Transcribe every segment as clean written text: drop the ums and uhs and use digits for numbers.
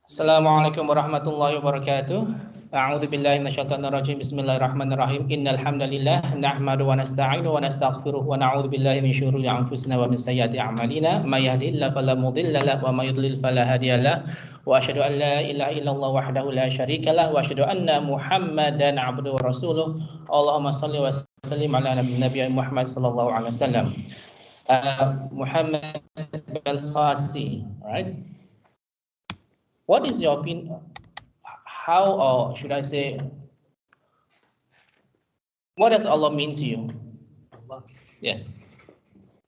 Assalamualaikum warahmatullahi wabarakatuh. A'udzu billahi minasyaitonir rajim. Bismillahirrahmanirrahim. Innal hamdalillah nahmaduhu wa nasta'inu wa nastaghfiruh wa na'udzu billahi min syururi anfusina wa min sayyiati a'malina. May yahdihillahu fala mudilla lahu wa may yudlil fala hadiya lahu. Wa asyhadu an la ilaha illallah wahdahu la syarika lahu wa asyhadu anna Muhammadan 'abduhu wa rasuluh. Allahumma shalli wa sallim ala nabiyina Muhammad sallallahu alaihi wasallam. Muhammad al-Fasi, right? What is your opinion? How, or should I say, what does Allah mean to you? Allah. Yes.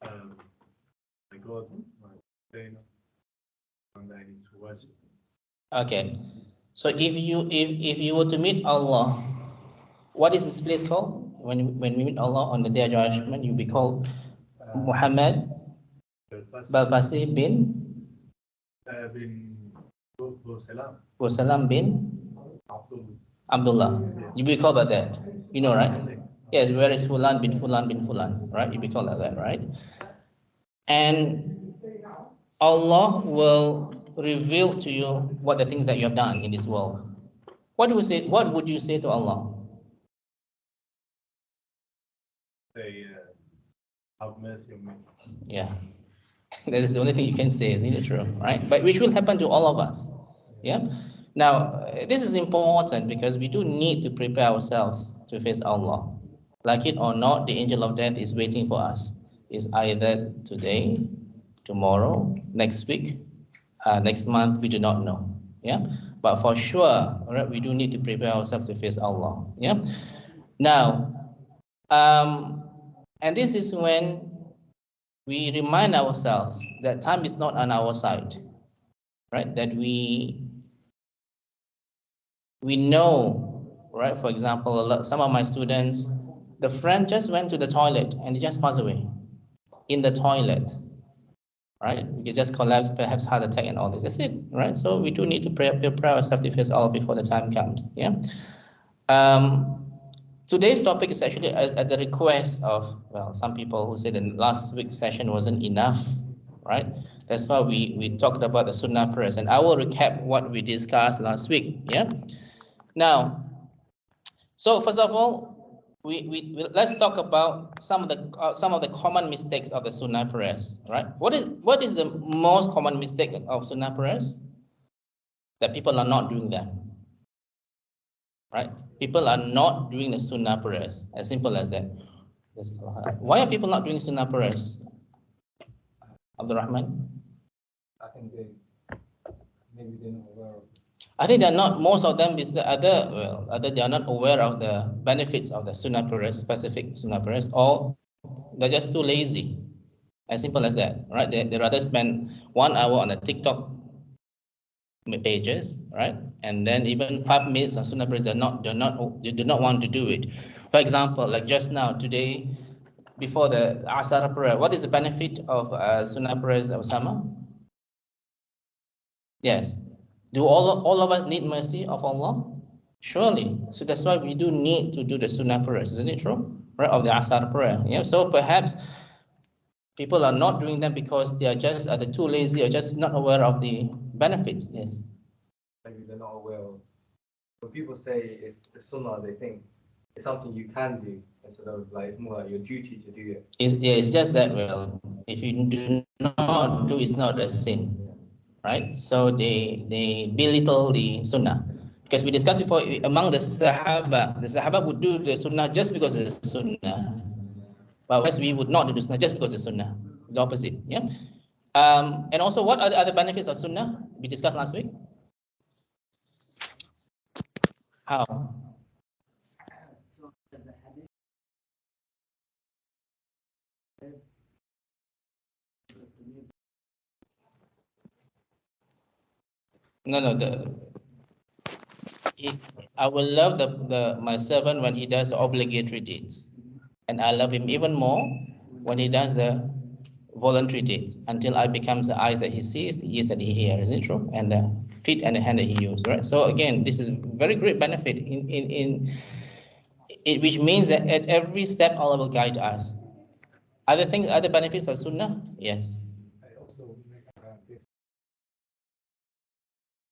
My God, my trainer, and I need to worship. Okay. So if you were to meet Allah, what is this place called? When we meet Allah on the day of judgment, you'll be called Muhammad Balfasi bin Salam bin Abdullah. You be called like that. You know, right? Yes, where is Fulan bin Fulan bin Fulan, right? You be called like that, right? And Allah will reveal to you what the things that you have done in this world. What would you say to Allah? Say, have mercy on me. Yeah. That is the only thing you can say, isn't it true? Right? But which will happen to all of us. Yeah. Now, this is important because we do need to prepare ourselves to face Allah. Like it or not, the angel of death is waiting for us. It's either today, tomorrow, next week, next month, we do not know. Yeah. But for sure, right, we do need to prepare ourselves to face Allah. Yeah. Now, and this is when we remind ourselves that time is not on our side, right? That we know, right? For example, some of my students, the friend just went to the toilet and they just passed away in the toilet, right? You just collapse, perhaps heart attack and all this. That's it, right? So we do need to prepare ourselves to face Allah before the time comes. Yeah. Today's topic is actually at the request of, well, some people who said the last week's session wasn't enough, right? That's why we talked about the Sunnah prayers, and I will recap what we discussed last week. Yeah. Now, so first of all, let's talk about some of the common mistakes of the Sunnah prayers, right? What is the most common mistake of Sunnah prayers? That people are not doing them. Right? People are not doing the Sunnah prayers. As simple as that. Why are people not doing Sunnah prayers? Abdul Rahman? I think maybe they're not aware of it. I think they're not. Most of them is they are not aware of the benefits of the Sunnah prayers, specific Sunnah prayers, or they're just too lazy. As simple as that, right? They rather spend 1 hour on the TikTok pages, right? And then even 5 minutes of Sunnah prayers, they do not want to do it. For example, like just now, today, before the Asar prayer, what is the benefit of Sunnah prayers, Osama? Yes. Do all of us need mercy of Allah? Surely. So that's why we do need to do the Sunnah prayers, isn't it true? Right, of the Asar prayer. Yeah. So perhaps people are not doing them because they are just either too lazy or just not aware of the benefits. Yes. Maybe they're not aware of. When people say it's Sunnah, they think it's something you can do instead of like it's more like your duty to do it. It's just that, well, if you do not do, it's not a sin, right? So they belittle the Sunnah. Because we discussed before, among the Sahaba would do the Sunnah just because it's the Sunnah. But whereas we would not do the Sunnah just because it's Sunnah. It's the opposite. Yeah. And also, what are the other benefits of Sunnah we discussed last week? How? No. I will love my servant when he does the obligatory deeds, and I love him even more when he does the voluntary deeds, until I becomes the eyes that he sees, the ears that he hears, isn't it true? And the feet and the hand that he uses, right? So again, this is very great benefit in which means that at every step Allah will guide us. Other benefits of Sunnah? Yes. Also,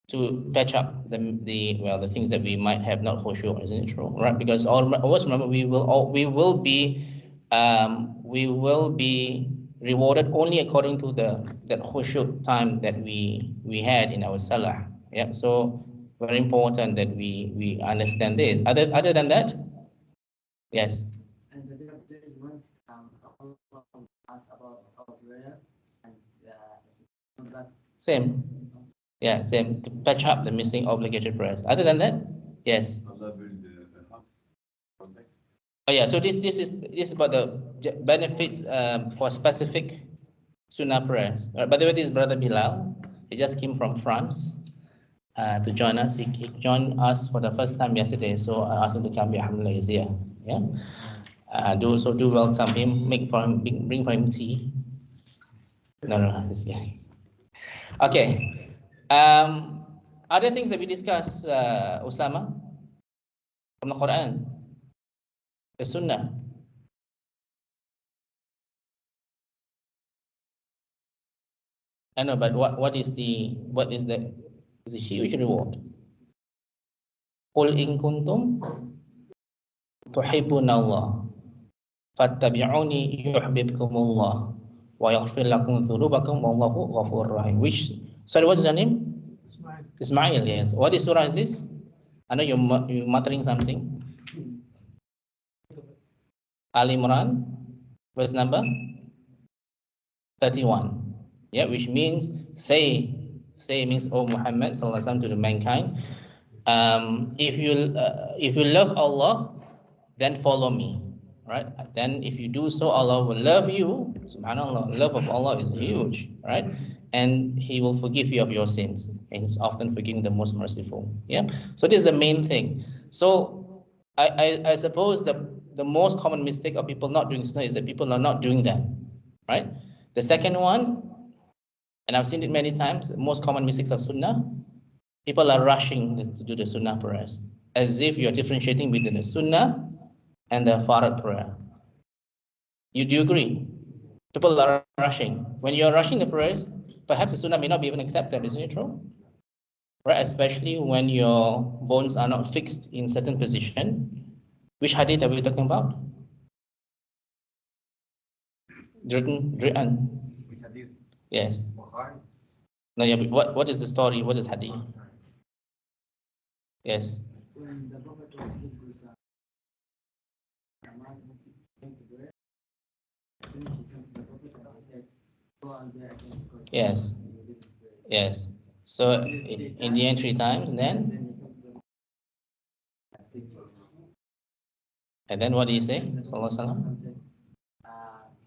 to patch up the things that we might have not khushu', isn't it true? Right? Because always remember we will be rewarded only according to that khushu' time that we had in our salah. Yeah. So very important that we understand this. Other than that, yes. And there is one ask about prayer and that Same. Yeah, same, to patch up the missing obligated prayers. Other than that, yes. Allah build the house. Context. Oh yeah, so this is about the benefits for specific sunnah prayers. By the way, this is Brother Bilal. He just came from France to join us. He joined us for the first time yesterday, so I asked him to come here. Alhamdulillah, he's here. Yeah. Do welcome him. Bring for him tea. No, he's here. Okay. Other things that we discussed, Osama, from the Quran, the Sunnah. I know, but what is the huge reward? Qul in kuntum tuhibbuna Allah fattabi'uni yuhibbukumullah wa yaghfir lakum dhunubakum wallahu ghafurur rahim. Sorry, what's your name? Ismail, yes. What is surah is this? I know you're muttering something. Al Imran, verse number 31. Yeah, which means say means, O Muhammad sallallahu alaihi wasallam, to the mankind. If you love Allah, then follow me. Right? Then if you do so, Allah will love you. Subhanallah, love of Allah is huge, right? And He will forgive you of your sins. And He's often forgiving, the most merciful. Yeah. So this is the main thing. So I suppose the most common mistake of people not doing sunnah is that people are not doing that, right? The second one, and I've seen it many times, the most common mistakes of sunnah, people are rushing to do the sunnah prayers, as if you're differentiating between the sunnah and the farad prayer. Do you agree? People are rushing. When you're rushing the prayers, perhaps the sunnah may not be even accepted, isn't it true? Right, especially when your bones are not fixed in certain position. Which hadith are we talking about? Dri'an. Which hadith? Yes. Bukhari? No, yeah, but what is the story? What is hadith? Yes. when the Prophet was with a man who came to pray, then he came to the Prophet and he said, go out there against God. Yes. Yes. So in the entry times, then, and then what do you say? Sallallahu Alaihi Wasallam?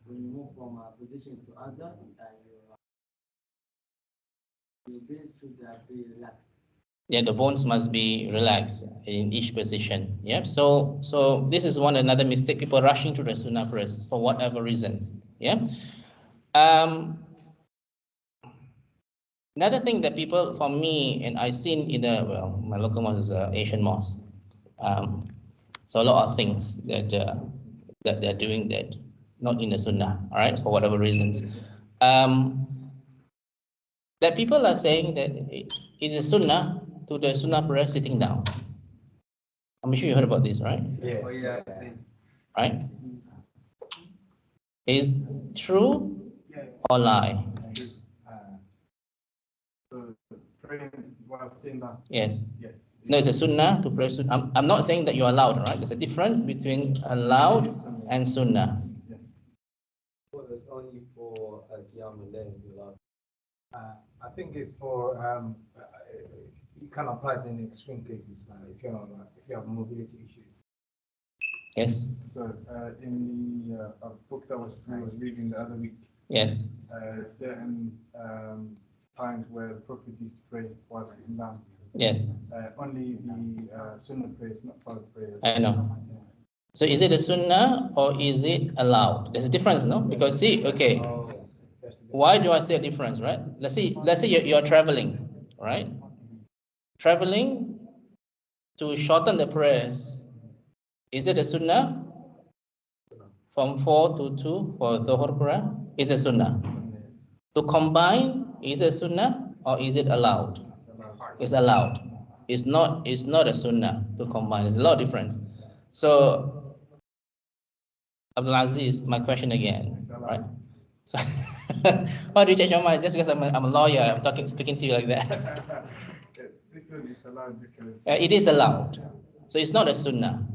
When you move from a position to other, your build should be relaxed. Yeah, the bones must be relaxed in each position. Yep. So this is another mistake. People rushing to the sunnah prayers for whatever reason. Yeah. Another thing that people, for me, and I've seen in my local mosque is an Asian mosque. So a lot of things that they're doing that not in the sunnah, all right, for whatever reasons. That people are saying that it is a sunnah to the sunnah prayer sitting down. I'm sure you heard about this, right? Yes. Oh, yeah. Right? Is true or lie? Praying while sitting down. Yes. Yes. No, it's a sunnah to pray sunnah. I'm not saying that you're allowed, right? There's a difference between allowed and sunnah. Yes. Well, it's only for Qiyam al-Layl. I think it's for you can apply it in extreme cases, if you have mobility issues. Yes. So in the book that I was reading the other week, Yes. certain times where the Prophet used to pray while sitting down. Yes. Only the sunnah prayers, not farad prayers. I know. So is it a sunnah or is it allowed? There's a difference, no? Because see, okay, why do I say a difference, right? Let's say you're traveling, right? Traveling to shorten the prayers. Is it a sunnah? From 4 to 2 for Dhuhr prayer? Is a sunnah. To combine, is it sunnah or is it allowed? It's allowed. It's not a sunnah to combine. There's a lot of difference. So Abdul Aziz, my question again, right? So why do you change your mind? Just because I'm a lawyer, speaking to you like that. This one is allowed because It is allowed. So it's not a sunnah,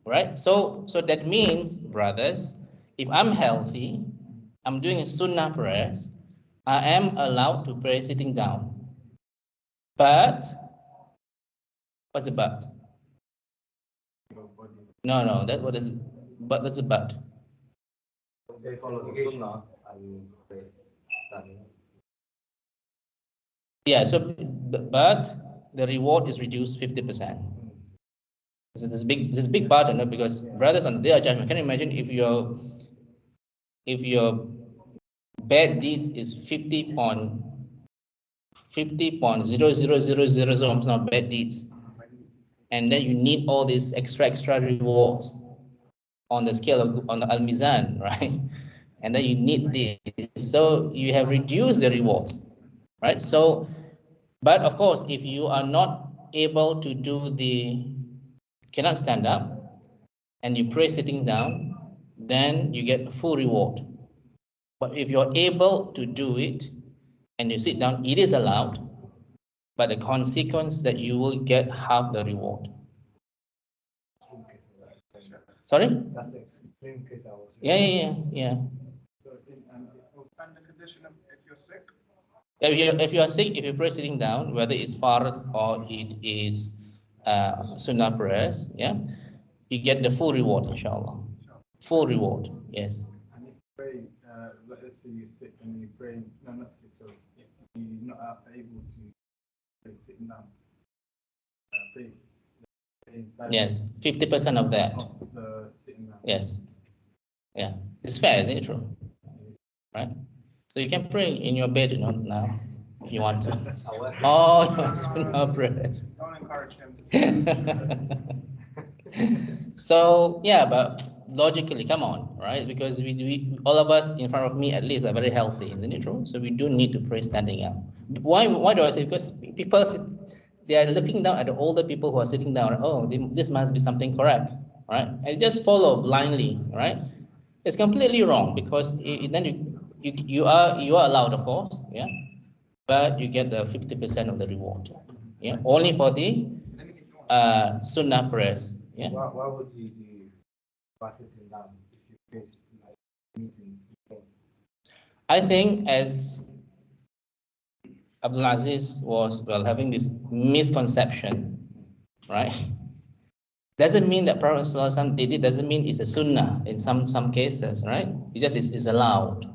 right? So that means, brothers, if I'm healthy, I'm doing a sunnah prayers, I am allowed to pray sitting down. But what's the but? No, that's a but. They follow the sunnah and they stand. Yeah, so but the reward is reduced 50%. So this big part, no? Because brothers on the day of judgment, can you imagine if your bad deeds is 50.0000 some bad deeds, and then you need all these extra rewards on the scale on the al-mizan, right? And then you need this, so you have reduced the rewards, right? So, but of course, if you are not able to cannot stand up, and you pray sitting down, then you get full reward. But if you're able to do it and you sit down, it is allowed, but the consequence that you will get half the reward. Sorry? that's the extreme case I was. Yeah. So and the condition of if you're sick. If you are sick, if you pray sitting down, whether it's fard or it is sunnah prayers, yeah, you get the full reward, inshallah. Full reward, yes. And if you pray, let's say you're sick and you pray, no, not sick, so if you're not able to pray sitting down, please pray inside. Yes, 50% of that. Of the sitting down. Yes. Yeah, it's fair, isn't it true? Right? So you can pray in your bed, now, if you want to. Oh, your sunnah prayers. Don't encourage him to. So yeah, but logically, come on, right? Because we all of us in front of me at least are very healthy, isn't it true? So we do need to pray standing up. Why do I say? Because people they are looking down at the older people who are sitting down. Oh, this must be something correct, right? And just follow blindly, right? It's completely wrong, because then you are allowed, of course, yeah, but you get the 50% of the reward, yeah, only for the sunnah prayers, yeah. Why would you do by sitting down if you face like meeting people? I think, as Abdul Aziz was having this misconception, right? Doesn't mean that Prophet ﷺ did it. Doesn't mean it's a sunnah in some cases, right? It just is allowed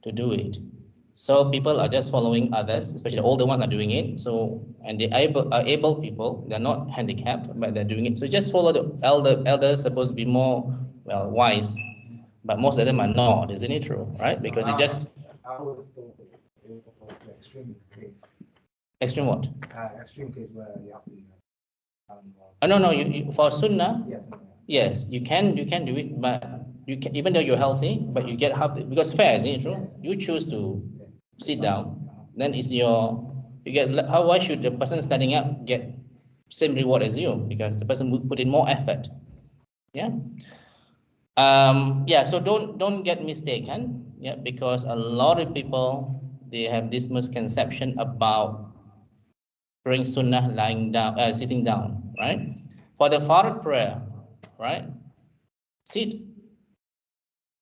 to do it. So people are just following others, especially the older ones are doing it. So, and they are able people. They're not handicapped, but they're doing it. So just follow the elders. Supposed to be more wise, but most of them are not. Isn't it true? Right? Because it just. I always thought it was the extreme case. Extreme what? Extreme case where you have to. No. You for sunnah. Yes. Yes, you can do it, but you can, even though you're healthy, but you get half, because fair, isn't it true? You choose to sit down, then it's you get why should the person standing up get same reward as you? Because the person would put in more effort. Yeah. Yeah, so don't get mistaken, yeah, because a lot of people, they have this misconception about praying sunnah lying down, sitting down, right? For the fard prayer, right? Sit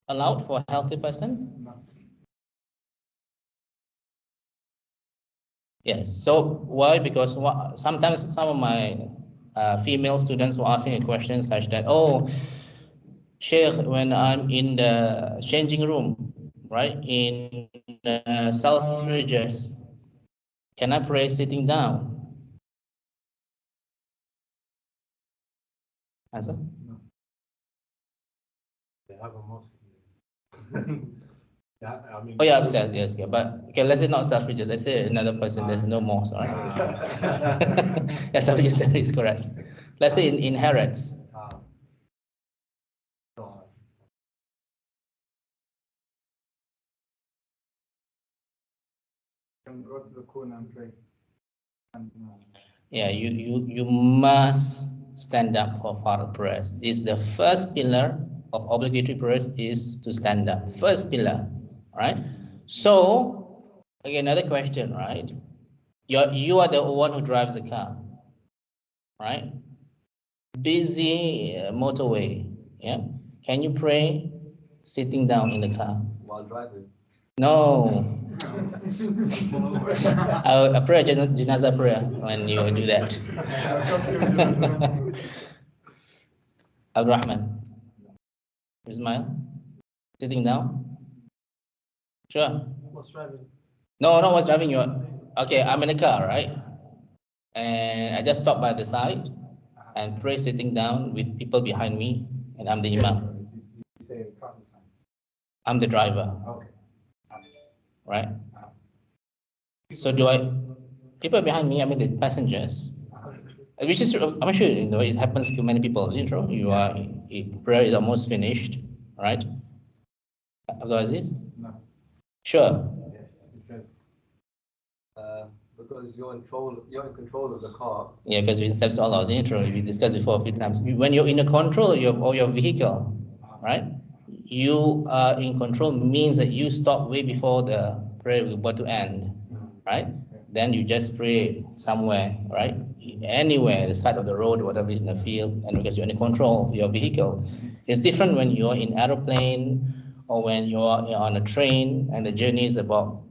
allowed for a healthy person? Yes. So why? Because sometimes some of my female students were asking a question such that, oh, Sheikh, when I'm in the changing room, right, in self-register, can I pray sitting down? Answer? They have a mosque. Yeah, I mean. Oh yeah, upstairs, yes, yeah. But okay, let's say not self-register. Let's say another person. There's no mosque, all right? Yeah, self-register is correct. Let's say in Harrods. can go to the corner and pray. And, Yeah, you must stand up for Farad prayers. It's the first pillar of obligatory prayers is to stand up. First pillar, right? So, again, another question, right? You are the one who drives the car, right? Busy motorway, yeah? Can you pray sitting down in the car? While driving. No. I pray a janazah prayer when you do that. Abdurrahman. Ismail. Sitting down? Sure. What's driving? No, not what's driving you. Okay, I'm in a car, right? And I just stop by the side and pray sitting down with people behind me, and I'm the imam. Did you say front and side? I'm the driver, Okay. right? So do I? People behind me, I mean the passengers. Which is, I'm sure you know it happens to many people. Isn't it true? You are, prayer is almost finished, right? Abdul Aziz? No. Sure. Yes, because you're in control of the car. Yeah, because we discussed all our intro. We discussed before a few times. When you're in the control of your vehicle, right? You are in control means that you stop way before the prayer will about to end, right? Then you just pray somewhere, right? Anywhere, the side of the road, whatever is in the field, and because you're in control of your vehicle. It's different when you're in aeroplane or when you're on a train and the journey is about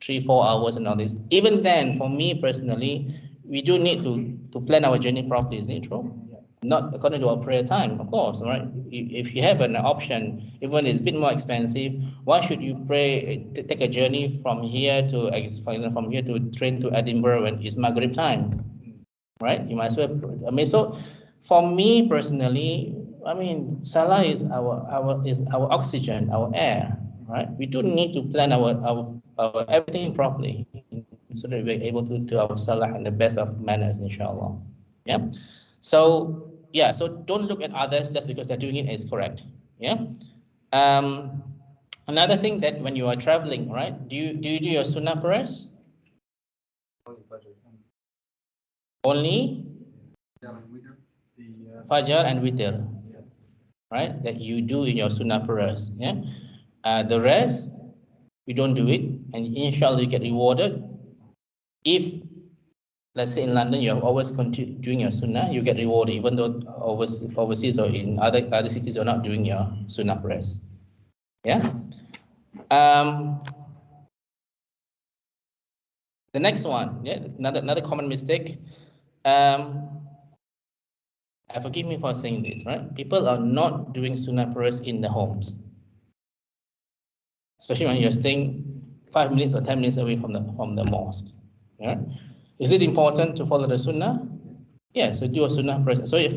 3-4 hours and all this. Even then, for me personally, we do need to plan our journey properly, isn't it true? Not according to our prayer time, of course, right? If you have an option, even it's a bit more expensive, why should you pray, take a journey from here to, for example, from here to train to Edinburgh when it's Maghrib time, right? You might as well, I mean, so for me personally, I mean, salah is our oxygen, our air, right? We do need to plan our everything properly so that we're able to do our salah in the best of manners, inshallah. Yeah. So yeah, so don't look at others just because they're doing it is correct. Yeah. Another thing that when you are traveling, right? Do you do your sunnah prayers? Only Fajr and Witr, right? That you do in your sunnah prayers. Yeah. The rest you don't do it, and inshallah you get rewarded. If let's say in London you have always continued doing your sunnah, you get rewarded, even though overseas or in other cities you're not doing your sunnah prayers. Yeah. The next one, yeah, another common mistake. Forgive me for saying this, right? People are not doing sunnah prayers in the homes, especially when you're staying 5 minutes or 10 minutes away from the mosque. Yeah. Is it important to follow the sunnah? Yeah, so do a sunnah prayer. So if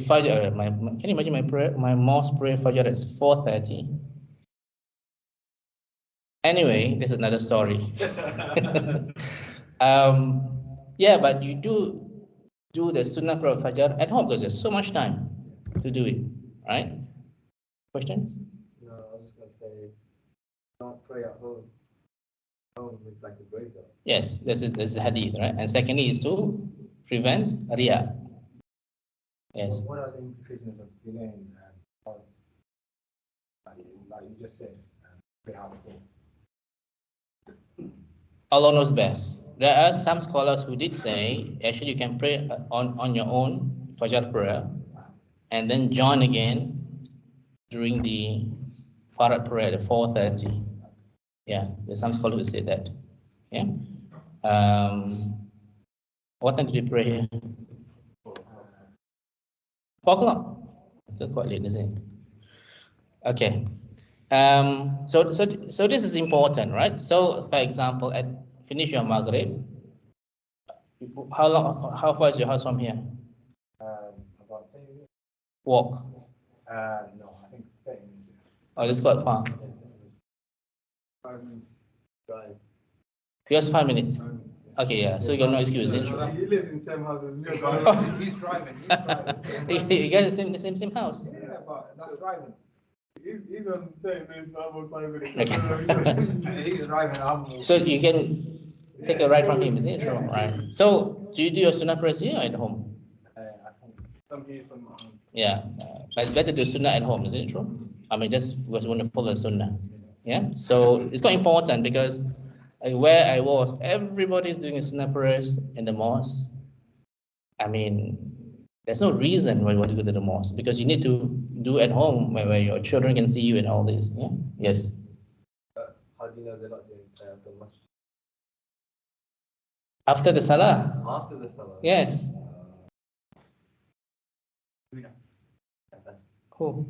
Fajr, can you imagine my mosque prayer Fajr is 4:30? Anyway, this is another story. Yeah, but you do the sunnah prayer Fajr at home because there's so much time to do it, right? Questions? No, I was just gonna say, don't pray at home. Home is like a graveyard. Yes, this is hadith, right? And secondly is to prevent riya. Yes. What are the implications of delaying like you just said, pray out of home? Allah knows best. There are some scholars who did say actually you can pray on your own Fajr prayer and then join again during the Farad prayer at 4:30. Yeah, there's some scholars who say that. Yeah. What time did you pray here? 4 o'clock. Still quite late, isn't it? Okay. So this is important, right? So for example, finish your Maghrib. How far is your house from here? About 10 minutes? Walk. No, I think 30 minutes. Oh, this is quite far. 5 minutes. Drive. Just 5 minutes. Okay, yeah. So you got no excuse, You isn't it? live in the same house as me. He's driving. You guys in the same house. Yeah, but that's driving. He's on 30 minutes, but I'm on 5 minutes. Okay. He's driving. I'm So you can Take a right from him, isn't it true? Right. So do you do your sunnah prayers here or at home? Some here, some Yeah, but it's better to do sunnah at home, isn't it true? I mean, just because want to follow sunnah. Yeah, so it's quite important because where I was, everybody's doing sunnah prayers in the mosque. I mean, there's no reason why you want to go to the mosque because you need to do at home where your children can see you and all this. Yeah. Yes. How do you know they're not doing the masjid? After the salah. After the salah? Yes. Cool.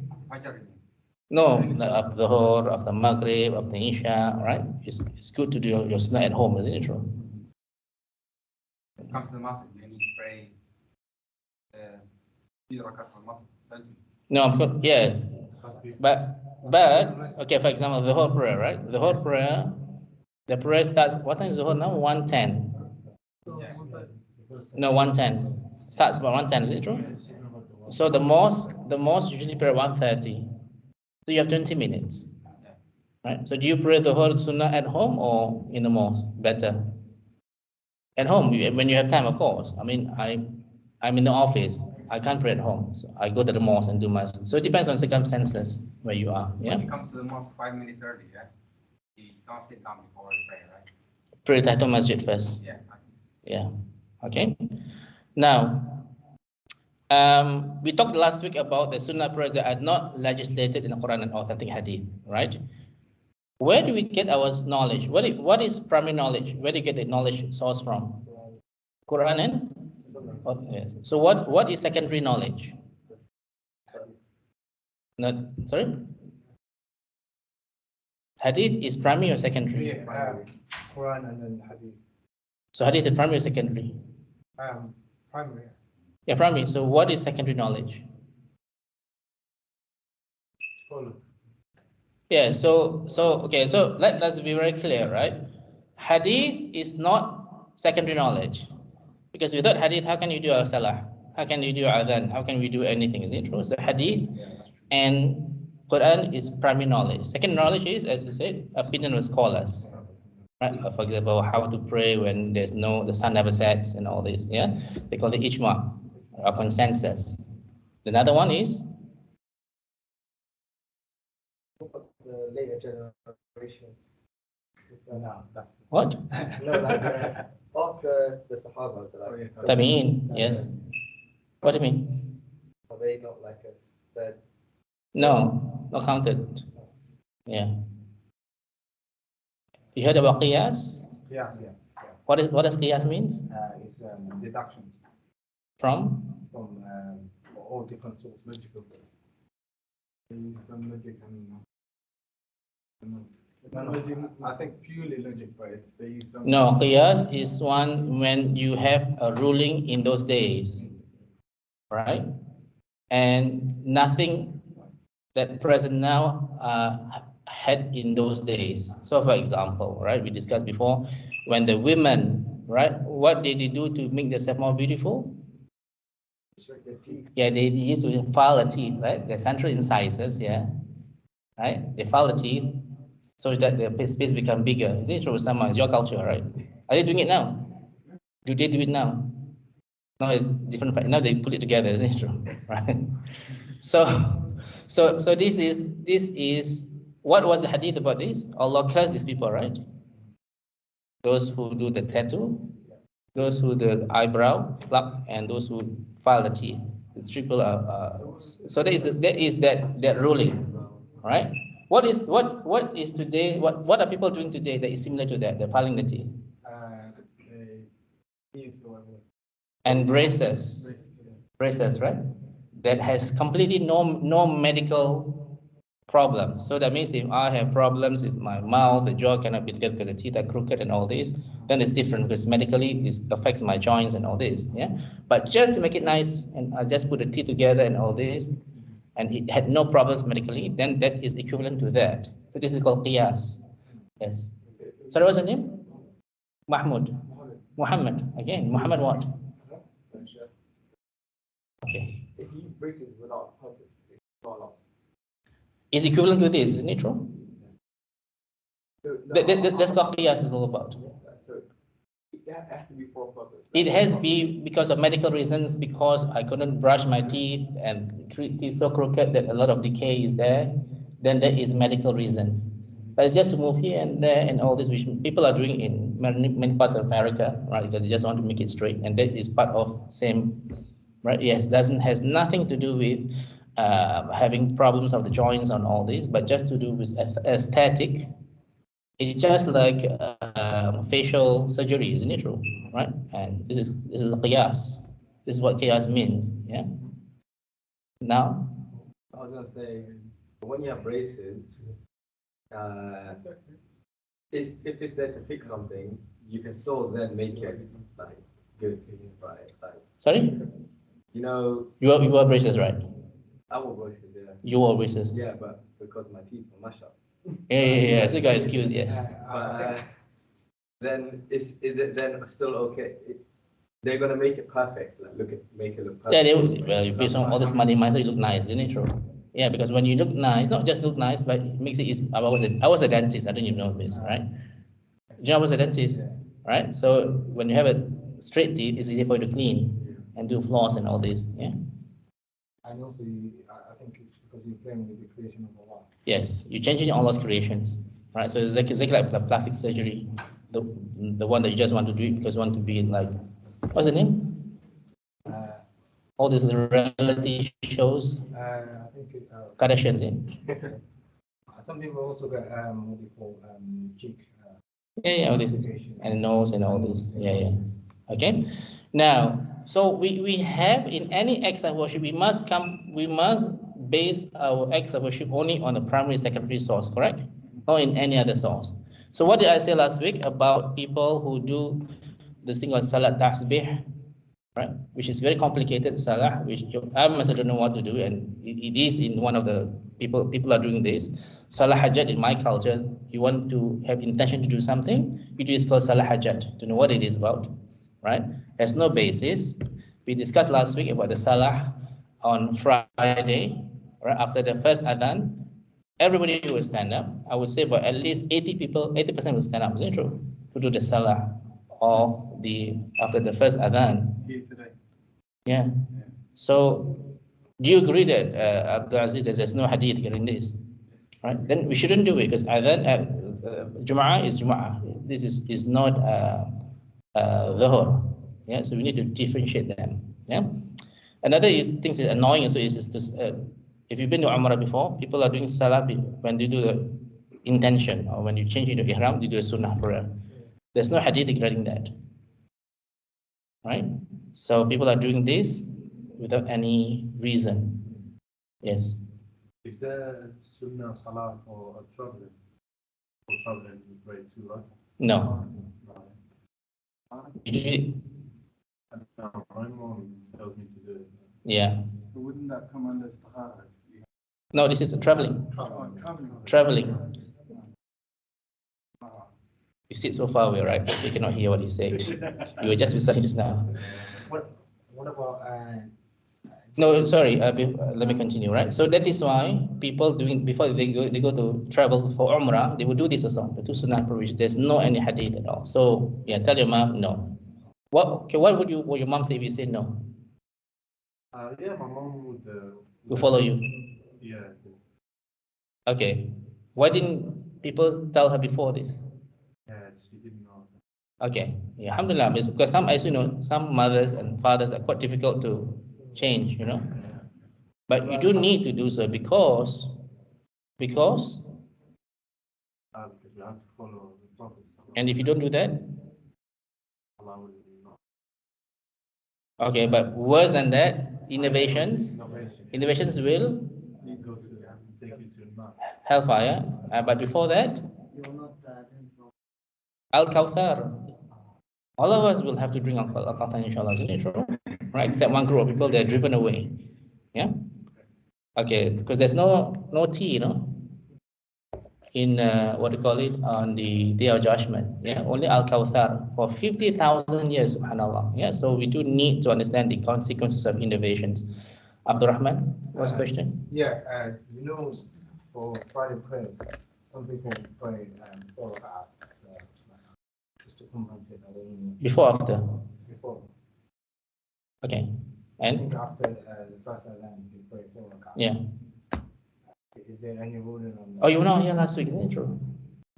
No, of the Dhuhr, of the Maghrib, of the Isha, right? It's good to do your sunnah at home, isn't it true? Come to the mosque, you need to pray. No, of course, yes. But okay, for example, the whole prayer, right? The whole prayer, the prayer starts, what time is the whole now? 1:10. No, 1:10. Starts about 1:10, is it true? So the mosque usually pray 1:30. So you have 20 minutes. Right? So do you pray the whole sunnah at home or in the mosque? Better. At home, when you have time, of course. I mean, I'm in the office. I can't pray at home. So I go to the mosque and do my. So it depends on circumstances where you are. Yeah. When you come to the mosque 5 minutes early, yeah? You don't sit down before you pray, right? Pray Tahiyatul Masjid first. Yeah. Yeah. Okay. Now, we talked last week about the sunnah prayers that are not legislated in the Quran and authentic hadith, right? Where do we get our knowledge? What is primary knowledge? Where do you get the knowledge source from? Quran and? Yes. So what is secondary knowledge? Not, sorry? Hadith is primary or secondary? Quran and then Hadith. So hadith is primary or secondary? Primary. Yeah, primary. So what is secondary knowledge? Scholar. Yeah, so okay, so let's be very clear, right? Hadith is not secondary knowledge. Because without hadith, how can you do our salah? How can you do adhan? How can we do anything? Is it true? So hadith and Quran is primary knowledge. Second knowledge is, as I said, opinion of scholars. Right? For example, how to pray when the sun never sets and all this. Yeah, they call it ijma or consensus. Another one is The later generations. No, that's what? No, like after the Sahaba, like, Tabi'in, yes. What do you mean? are they not like us? That No, not counted. Yeah. You heard about qiyas? yes. What does qiyas means? It's deduction From? from all different sources. they use some logic and No. logic, I think purely logic based. They use some. No, qiyas is one when you have a ruling in those days, right? And nothing that present now had in those days. So for example, right, we discussed before, when the women, right, what did they do to make themselves more beautiful? the teeth. Yeah, they used to file the teeth, right? The central incisors, yeah, right? They file the teeth so that the space become bigger. Is it true, Sama? It's your culture, right? Are they doing it now? Do they do it now? No, it's different. Now they put it together, isn't it true? Right? So this is what was the hadith about this? Allah cursed these people, right? Those who do the tattoo, those who do the eyebrow pluck, and those who file the teeth. The triple so there is that ruling, right? What is today? What are people doing today that is similar to that? They're filing the teeth and braces, right? That has completely no medical problem. So that means if I have problems with my mouth, the jaw cannot be together because the teeth are crooked and all this, then it's different because medically it affects my joints and all this. Yeah, but just to make it nice, and I just put the teeth together and all this, and it had no problems medically, then that is equivalent to that. So this is called qiyas. Yes. So what's the name? Mahmud. Muhammad. Again, Muhammad what? Okay. If you break it without purpose, it's not allowed. Is equivalent to this, isn't it true? So, That's what qiyas is all about. So has to be for a purpose. It has to be because of medical reasons, because I couldn't brush my teeth and teeth so crooked that a lot of decay is there. Then there is medical reasons. But it's just to move here and there and all this, which people are doing in many parts of America, right? Because they just want to make it straight, and that is part of same, right? Yes, has nothing to do with having problems of the joints and all this, but just to do with aesthetic. It's just like facial surgery, isn't it true? Right? And this is a qiyas. This is what qiyas means. Yeah. Now, I was gonna say, when you have braces, if it's there to fix something, you can still then make it like good, right? Like, sorry, you know, you are braces, right? I wore braces, yeah. You wore braces. Yeah, but because my teeth were mashed up. Yeah. So you got excuse, yes. Then is it then still okay? They're gonna make it perfect, like make it look perfect. Yeah, they would. Well, you pay some all this money, might as well you look nice, isn't it true? Yeah, because when you look nice, not just look nice, but it makes it easy. I was a dentist. I don't even know this, right? You know, I was a dentist, right? So when you have a straight teeth, it's easy for you to clean and do floss and all this. Yeah. And also, I think it's because you're playing with the creation of Allah. Yes, you're changing Allah's creations, right? So it's exactly like the plastic surgery, the one that you just want to do it because you want to be like, what's the name? All these reality shows, I think Kardashians in. some people also get what they call cheek. Yeah, all this, and nose and all this. Yeah. Okay. Now, so we have in any acts of worship, we must base our acts of worship only on the primary, secondary source, correct? Not in any other source. So what did I say last week about people who do this thing called salat tasbih, right? Which is very complicated salah, which I myself don't know what to do, and it is in one of the people are doing this. Salah hajat in my culture, you want to have intention to do something, it is called salah hajat, to know what it is about, right? Has no basis. We discussed last week about the salah on Friday, right? After the first adhan, everybody will stand up. I would say about at least 80% will stand up, is it true? To do the salah or after the first adhan. Yeah. So do you agree that Abdul Aziz, there's no hadith in this? Right? Then we shouldn't do it because adhan Jum'ah is Jum'ah. This is not Dhuhr. Yeah. So we need to differentiate them. Yeah. Another things is annoying. So is if you've been to Umrah before, people are doing salah when they do the intention or when you change into ihram, they do a sunnah prayer. There's no hadith regarding that. Right? So people are doing this without any reason. Yes. Is there sunnah salah for a traveler? For traveling you pray too, right? No. Usually, My mom tells me to do it. yeah. So wouldn't that come under istihara? No, this is traveling. Traveling. You sit so far away, right? So you cannot hear what he said. You were just listening just now. What about No, sorry. Let me continue. Right. So that is why people before they go to travel for Umrah, they will do this also. The two sunnah provisions. There's no any hadith at all. So yeah, tell your mom no. What would your mom say if you say no? Yeah, my mom would Follow you. Yeah. Okay. Why didn't people tell her before this? Yeah, she didn't know. Okay. Yeah, alhamdulillah. Because some mothers and fathers are quite difficult to change, But you do need to do so because Because we have to follow the Prophet. and if you don't do that, Allah will not. okay, but worse than that, innovations will You go to take you to the map. hellfire. But before that, You will not drink from Al-Kawthar. All of us will have to drink Al-Kawthar, inshallah, isn't it true? Right? Except one group of people, they're driven away. Yeah? Okay, because there's no tea, in what do you call it, on the Day of Judgment. Yeah, only Al-Kawthar for 50,000 years, subhanAllah. Yeah, so we do need to understand the consequences of innovations. Abdurrahman, what's the question? Yeah, for Friday prayers, some people pray 4 rak'at, so just to compensate. I don't know. Before, after? Before. Okay. I And? think after the first adhan, you pray 4 rak'ah. Yeah. Is there any ruling on that? Oh, you were not here last week, isn't it true?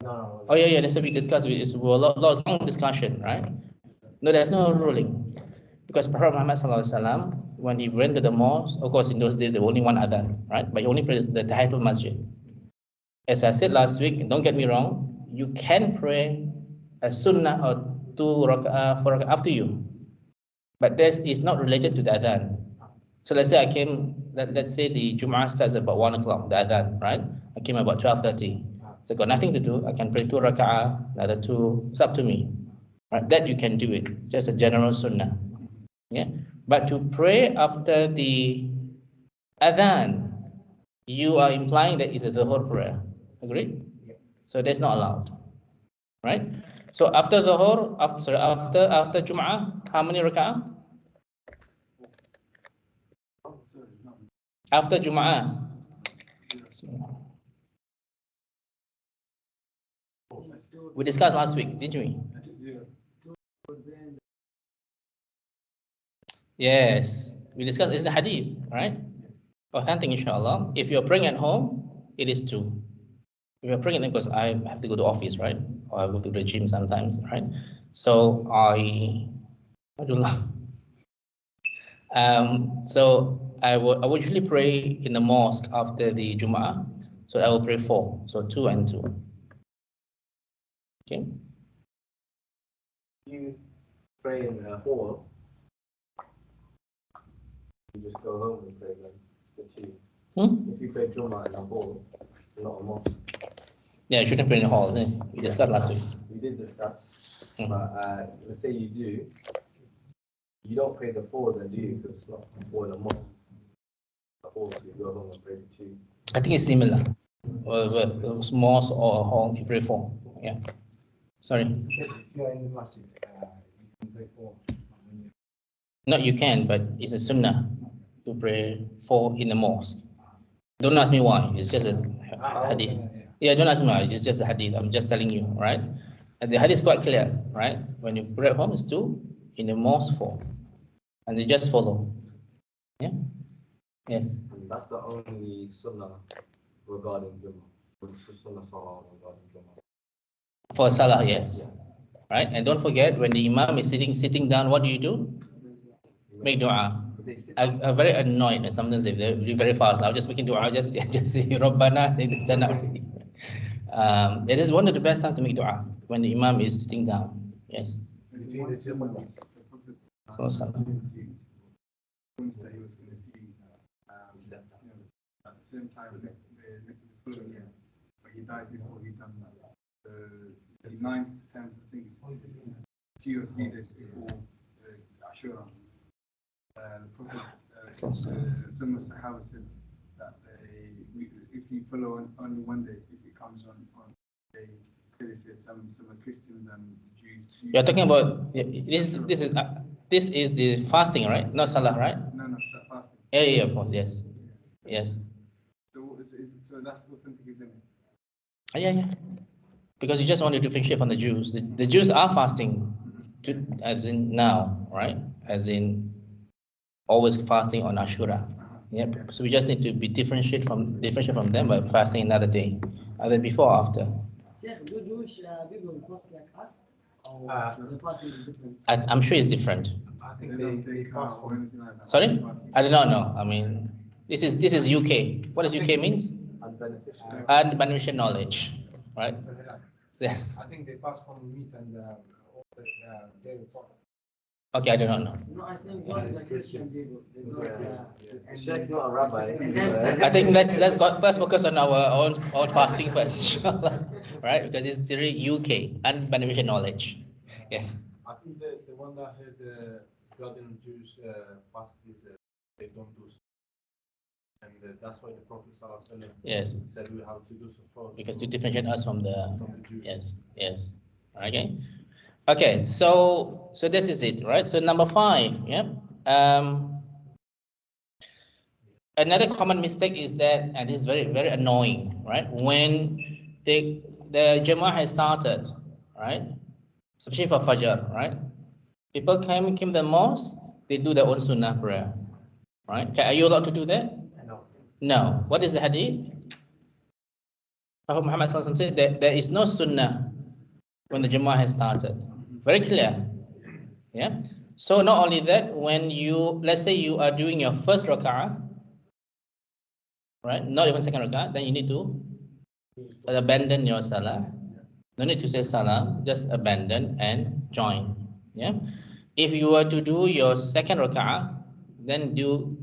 No. Oh, yeah, that's what we discussed. It's a long discussion, right? No, there's no ruling. Because Prophet Muhammad SAW, when he went to the mosque, of course, in those days, there was only one adhan, right? But he only prayed the Tahiyatul Masjid. As I said last week, don't get me wrong, you can pray a sunnah or 2 rak'ah, 4 rak'ah, up to you. But that is not related to the adhan. So let's say I came, let's say the Jum'ah starts about 1 o'clock, the adhan, right? I came about 12:30. So got nothing to do. I can pray 2 rak'ah, another 2, it's up to me. Right? That you can do it, just a general sunnah. Yeah. But to pray after the adhan, you are implying that it's a dhuhr prayer. Agreed? So that's not allowed. Right? So after dhuhr, after Jum'ah, how many rak'ah? After Jum'ah. We discussed last week, didn't we? Yes, we discussed, it's the hadith, right? Authentic, inshallah. If you're praying at home, it is 2. If you're praying, because I have to go to office, right? Or I go to the gym sometimes, right? So I don't know. So I would usually pray in the mosque after the Jum'ah. So I will pray 4. So 2 and 2. Okay. You pray in a hall, you just go home and pray the 2. If you pray Jummah in a hall, not a mosque. Yeah, you shouldn't pray in the hall, isn't it? We discussed last week. We did discuss, but let's say you do, you don't pray the 4 then, do you? Because it's not 4 in a mosque. The hall, so you go home and pray the 2. I think it's similar. With mosque or hall, you pray 4. Yeah. Sorry. If you're in the masjid, you can pray 4. No, you can, but it's a sunnah to pray 4 in the mosque. Don't ask me why. It's just a hadith. Yeah, don't ask me why. It's just a hadith. I'm just telling you, right? And the hadith is quite clear, right? When you pray at home, it's 2, in the mosque 4, and they just follow. Yeah. Yes. And that's the only sunnah regarding Jummah. Sunnah salah regarding Jummah. For salah, yes. Right? And don't forget, when the imam is sitting down, what do? Make dua. I'm very annoyed, and sometimes they're very fast. I'll just making dua, just say Rabbana, they stand up. It is one of the best times to make dua, when the imam is sitting down. Yes. So salah. That he was going to do at the same time the following year, but he died before he done that. The 9th to 10th, I think it's 2 or 3 days before Ashura. The Prophet, some of the Sahaba said that if you follow only one day, if it comes on day, they said some Christians and the Jews. You're talking about this is the fasting, right? Not salah, right? No, fasting. Yeah, of course, yes. Yes. So that's authentic, isn't it? Yeah. Because you just want to differentiate from the Jews. The Jews are fasting, as in now, right? As in always fasting on Ashura. Yep. So we just need to be differentiate from them by fasting another day, either before or after. Yeah, do Jewish people fast like us? Or the fasting is different? I'm sure it's different. I think They don't take out or anything like that. Sorry? I do not know. I mean, this is UK. What does UK means? Unbeneficial knowledge, right? Yes. I think they fast from meat and dairy product. Okay, I do not know. No, I think those like Christian people. They don't, Sheikh's not a rabbi. I think let's first focus on our own fasting first, right? Because it's really UK unbeneficial knowledge. Yes. I think the one that had the Jordan Jews fast is they don't do so. And that's why the Prophet Yes. said we have to do so. Because to differentiate us from the Jews. Yes. Okay, so this is it, right? So number 5, yeah. Another common mistake is that, and this is very, very annoying, right? When the Jama'ah has started, right? especially for Fajr, right? People came to the mosque, they do their own Sunnah prayer, right? Okay, are you allowed to do that? No. No. What is the hadith? Prophet Muhammad SAW said that there is no Sunnah when the Jummah has started. Very clear. Yeah. So not only that, when you, let's say you are doing your first rak'ah, right? Not even second rak'ah, then you need to abandon your salah. No need to say salam, just abandon and join. Yeah. If you were to do your second rak'ah, then do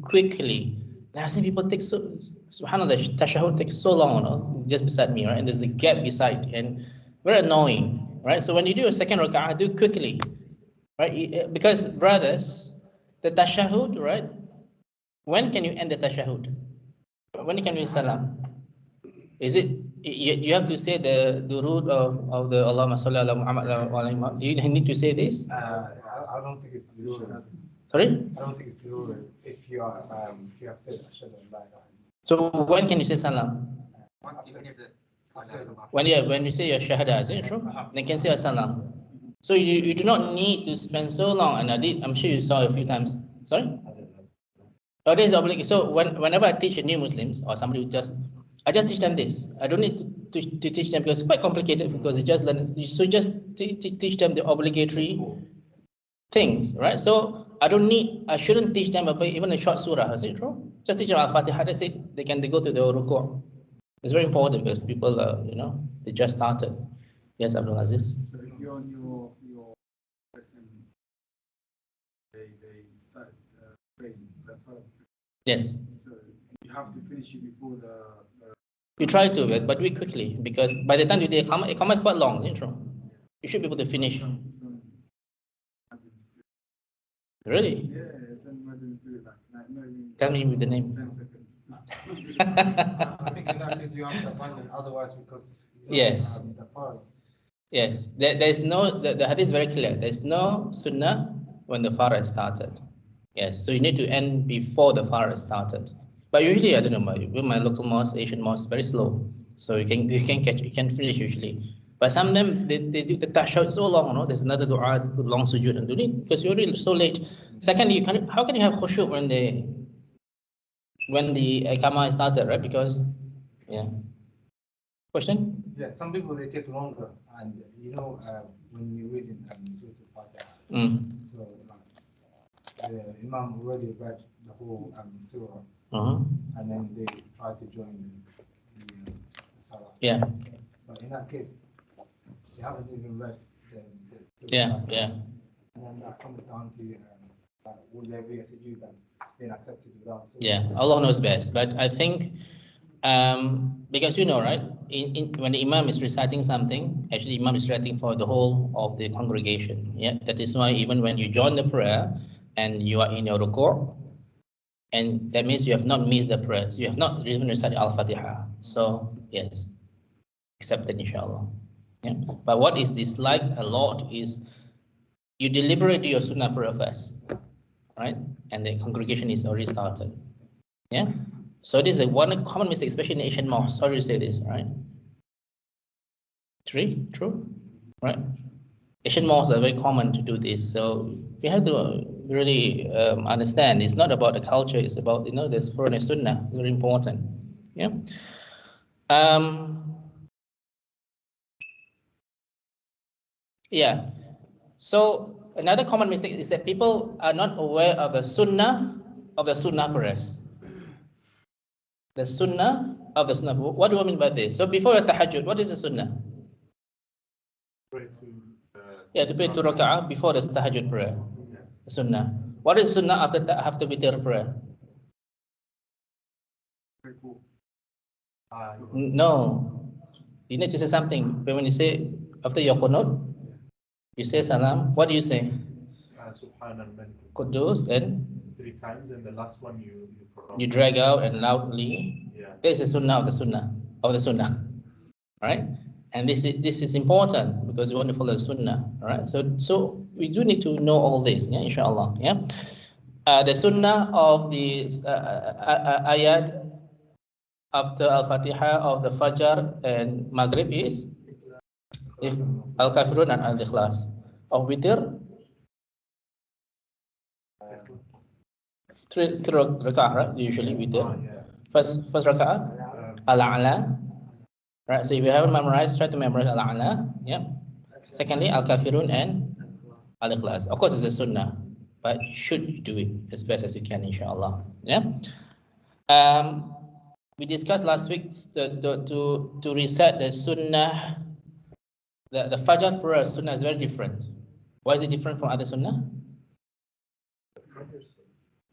quickly. Now, I've seen people take so, subhanAllah, tashahud takes so long, you know, just beside me, right? And there's a gap beside, and very annoying, right? So when you do a second rak'ah, do quickly, right? Because brothers, the tashahud, right? When can you end the tashahud? When can you salam? Is it you have to say the root of the Allahumma salli ala Muhammad? Do you need to say this? I don't think it's the rule. Sorry? I don't think it's the rule if you are if you have said ashhadu an la ilaha illallah. So when can you say salam? Once you finish this, When you say your shahada, is it true? Then can say a salam. So you do not need to spend so long, and I'm sure you saw a few times. Sorry? Oh, this is obligatory. So whenever I teach new Muslims or somebody who I just teach them this. I don't need to teach them because it's quite complicated because they just learn. So just teach them the obligatory things, right? So I shouldn't teach them about even a short surah. Is it true? Just teach them Al-Fatiha. That's it. They go to the ruku'. It's very important because people, they just started. Yes, Abdul Aziz. So if you're on your they start praying the first. Yes. So you have to finish it before the You try to, but do it quickly because by the time you do the Iqamah is quite long, isn't it true? You should be able to finish. some Really? yeah, some Muslims do it like no, Tell me with the name. 10 seconds. I think in that case you have to abandon otherwise because you don't Yes. have the farz. Yes, there's no, the hadith is very clear. There's no sunnah when the farah has started. Yes, so you need to end before the farah has started. But usually, I don't know, my local mosque, Asian mosque, very slow. So you can finish usually. But some of them, they do the tashahhud so long, you know, there's another dua, long sujood and do it because you're really so late. Secondly, how can you have khushu' when the Iqamah is started, right? Because, yeah. Question? Yeah, some people they take longer, and when you read in Surah Al-Fatiha, so the Imam already read the whole surah, and then they try to join the salah. Yeah. But in that case, they haven't even read the Yeah. and then that comes down to will there be a sujood that it's been accepted without surah? Yeah, Allah knows best. But I think because right, when the Imam is reciting something, actually Imam is reciting for the whole of the congregation. Yeah, that is why even when you join the prayer and you are in your ruku', and that means you have not missed the prayers. You have not even recited Al-Fatiha. So yes, accepted inshallah. Yeah. But what is disliked a lot is you deliberately do your sunnah prayer first, right? And the congregation is already started. Yeah. So this is one common mistake, especially in Asian mosques. Sorry to say this, right? True, right? Asian mosques are very common to do this. So we have to really understand it's not about the culture, it's about, there's Quran and Sunnah, very important. Yeah. Yeah. So another common mistake is that people are not aware of the Sunnah prayers. The Sunnah of the Sunnah. What do I mean by this? So before your tahajjud, what is the Sunnah? To pray 2 raka'ah before the tahajjud prayer. The Sunnah. What is Sunnah after witr prayer? No. You need to say something. But when you say after your qunut, you say salam. What do you say? Qudus, then 3 times, and the last one you drag out and loudly. Yeah. This is Sunnah of the Sunnah. Right? And this is important because we want to follow the Sunnah. All right. So we do need to know all this. Yeah, inshallah. Yeah. The Sunnah of the ayat after Al-Fatiha of the Fajr and Maghrib is If Al-Kafirun and Al-Ikhlas. Of Witr, three rak'ah, right? Usually Witr. First rak'ah, Al-A'la. Right, so if you haven't memorized, try to memorize Al-A'la. Yeah. Secondly, Al-Kafirun and Al-Ikhlas. Of course, it's a sunnah, but you should do it as best as you can, inshallah. Yeah. We discussed last week to reset the sunnah. The Fajr prayer sunnah is very different. Why is it different from other sunnah?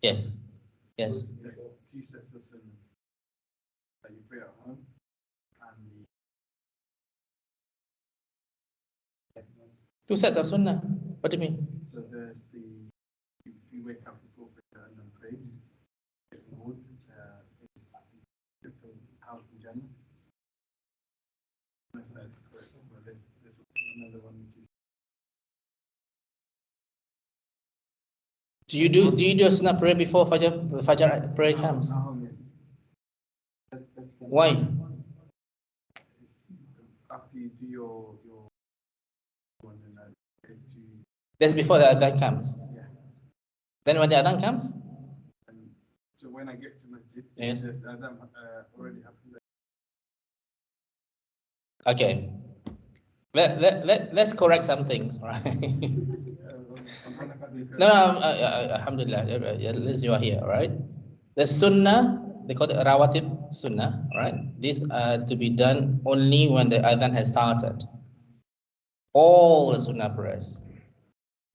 Yes. Yes. There's two sets of sunnahs that you pray at home and Two sets of sunnah. What do you mean? so there's the if you wake up before Fajr and then pray, get the wood, get the house in Jannah. I don't know if that's correct, but there's another one which is. Do you do a sunnah prayer before Fajr prayer comes? Yes. Why? It's after you do your one and then to That's before the adhan comes. yeah. Then when the adhan comes, And so when I get to masjid, yes. there's Adam already happened. Okay. Let's correct some things, right? No, alhamdulillah, at least you are here, right? The sunnah, they call it rawatib sunnah, right? These are to be done only when the adhan has started. All the sunnah prayers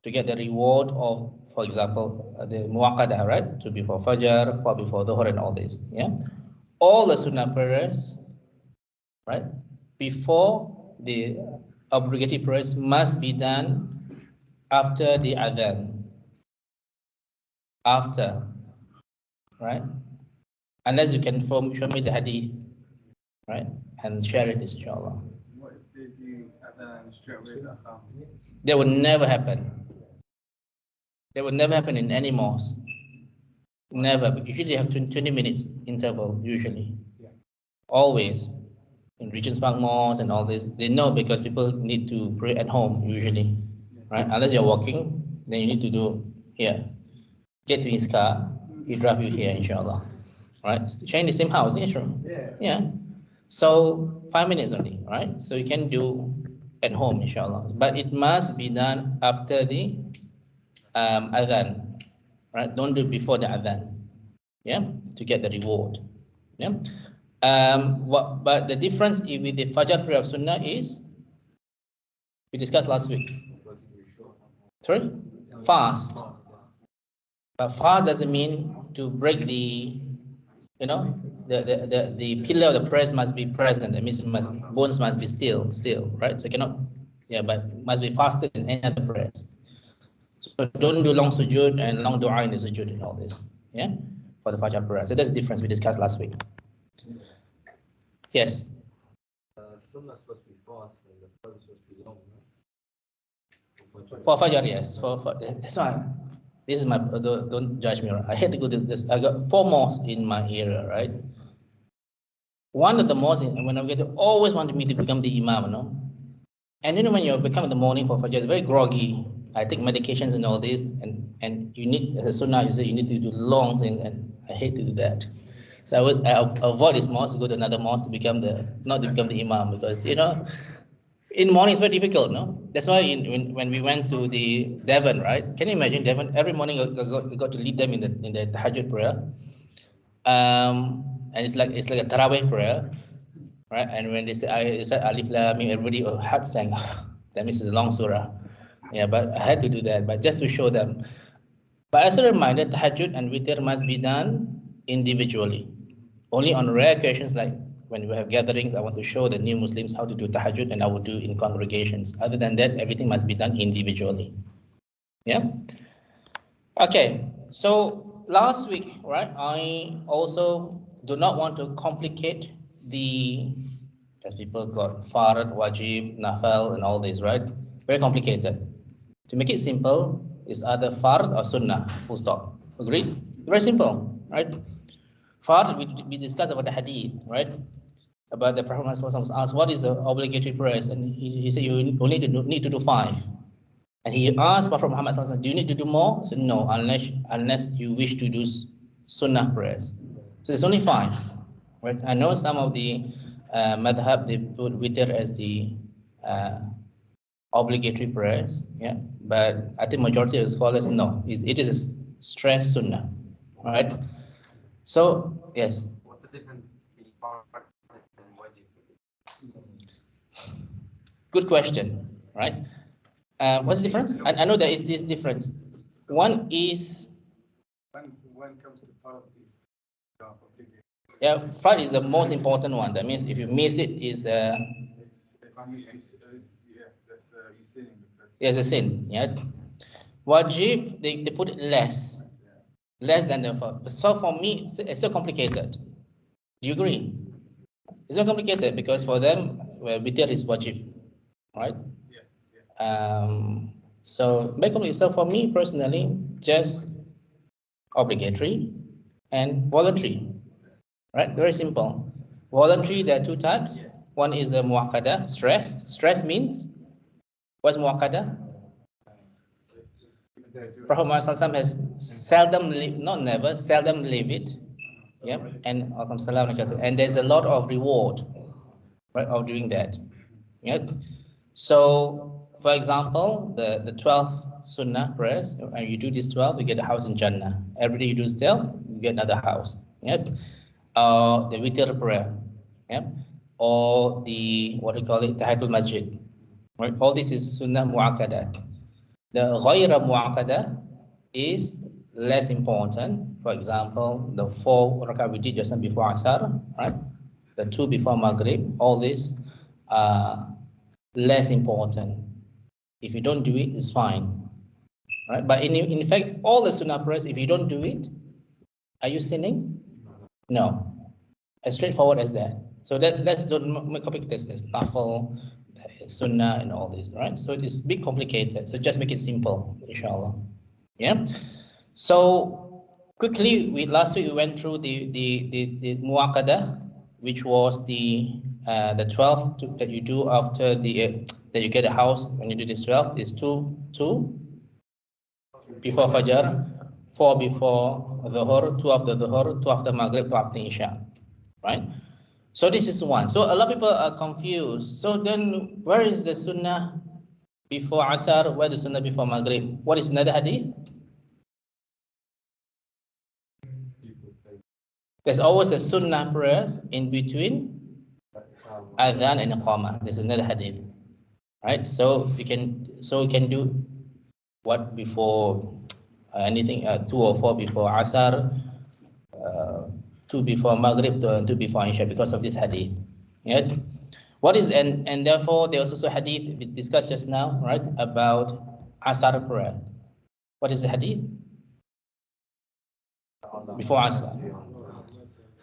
to get the reward of, for example, the muwaqadah, right? To before fajr, for before dhuhr, and all this. Yeah, all the sunnah prayers, right? Before the obligatory prayers must be done after the adhan. After, right? Unless you can show me the hadith, right? And share it, inshallah. What if they do Adam straight away the Akham? That would never happen. That would never happen in any mosque. Never. Usually you have 20 minutes interval, usually. Always. In Regent's Park malls and all this, they know because people need to pray at home, usually. Right? Unless you're walking, then you need to do here. Get to his car, he drive you here, inshallah. Right? Sharing the same house, yeah, sure. Yeah. So 5 minutes only, right? So you can do at home, inshallah. But it must be done after the adhan, right? Don't do it before the adhan, yeah, to get the reward. Yeah. But the difference with the Fajr prayer of Sunnah is, we discussed last week. Sorry? Fast. But fast doesn't mean to break the, the pillar of the prayers must be present. That means bones must be still, right? So cannot, yeah, but must be faster than any other prayers. So don't do long sujood and long dua in the sujood and all this, yeah, for the Fajr prayer. So that's the difference we discussed last week. Yes. Sunnah is supposed to be fast and the prayer is supposed to be long. For Fajr, yes. For that's why. This is my. Don't judge me. I had to go to this. I got 4 mosques in my area, right? One of the mosques, when I get to, always wanted me to become the imam, And when you become in the morning for Fajr, it's very groggy. I take medications and all this, and you need, as a sunnah, you say you need to do long things, and I hate to do that. So I avoid this mosque to go to another mosque to become not to become the imam, because in the morning it's very difficult, no? That's why when we went to the Devon, right? Can you imagine Devon? Every morning I got to lead them in the tahajjud prayer, and it's like a tarawih prayer, right? And when they say Alif Lam Mim, everybody heart sang. That means it's a long surah. Yeah, but I had to do that, but just to show them. But as a reminder, tahajjud and witr must be done individually. Only on rare occasions, like when we have gatherings, I want to show the new Muslims how to do tahajjud, and I would do in congregations. Other than that, everything must be done individually. Yeah. Okay. So last week, right? I also do not want to complicate because people got farad, wajib, nafal, and all this, right? Very complicated. To make it simple, is either fard or sunnah. Full stop. Agreed? Very simple, right? Fard, we discussed about the hadith, right? About the Prophet Muhammad was asked, what is the obligatory prayers? And he said, you only need to do 5. And he asked Prophet Muhammad, do you need to do more? He said, no, unless you wish to do Sunnah prayers. So it's only 5. Right? I know some of the madhab, they put witr as the obligatory prayers, yeah, but I think majority of scholars, no, it is a stress Sunnah, right? So, yes. What's the difference between farz and wajib? Good question, right? What's the difference? I know there is this difference. One is when it comes to farz, is completely. yeah, farz is the most important one. That means if you miss it, is You're sinning because a sin. Yeah. Wajib, they put it less than the farz. So for me, it's so complicated. Do you agree? It's so complicated because for them, well, witr is wajib, right? So for me personally, just obligatory and voluntary, right? Very simple. Voluntary, there are 2 types. One is a muakkada, stressed. Stress means, what's muakkada? Prophet Muhammad has seldom, not never, seldom leave it. Yeah, and there's a lot of reward, right, of doing that. Yeah. So, for example, the 12 Sunnah prayers, you do this 12, you get a house in Jannah. Every day you do 12, you get another house. Yeah. The witr prayer, yeah, or the what do you call it, Tahiyatul Masjid. Right? All this is Sunnah Mu'akkadah. The Ghayra Mu'akkadah is less important. For example, the 4 rak'ah we did just before Asar, right? The 2 before Maghrib, all this less important. If you don't do it, it's fine, right? But in fact, all the Sunnah prayers, if you don't do it, are you sinning? No, as straightforward as that. So let's don't make complicated. There's Nafil, Sunnah, and all this, right? So it is big complicated. So just make it simple, inshallah. Yeah. So quickly, last week we went through the muakkada, which was the 12 that you do after that you get a house when you do this 12 is 2 before Fajr, 4 before Dhuhr, 2 after Dhuhr, 2 after Maghrib, 2 after Isha, right? So this is one. So a lot of people are confused. So then where is the Sunnah before Asar? Where is the Sunnah before Maghrib? What is another hadith? There's always a Sunnah prayers in between Adhan and Iqamah. There's another hadith, right? So we can do what before anything 2 or 4 before Asar, 2 before Maghrib, 2 before Isha because of this hadith. Right? What is and therefore there was also hadith we discussed just now, right, about Asar prayer. What is the hadith? Before Asar.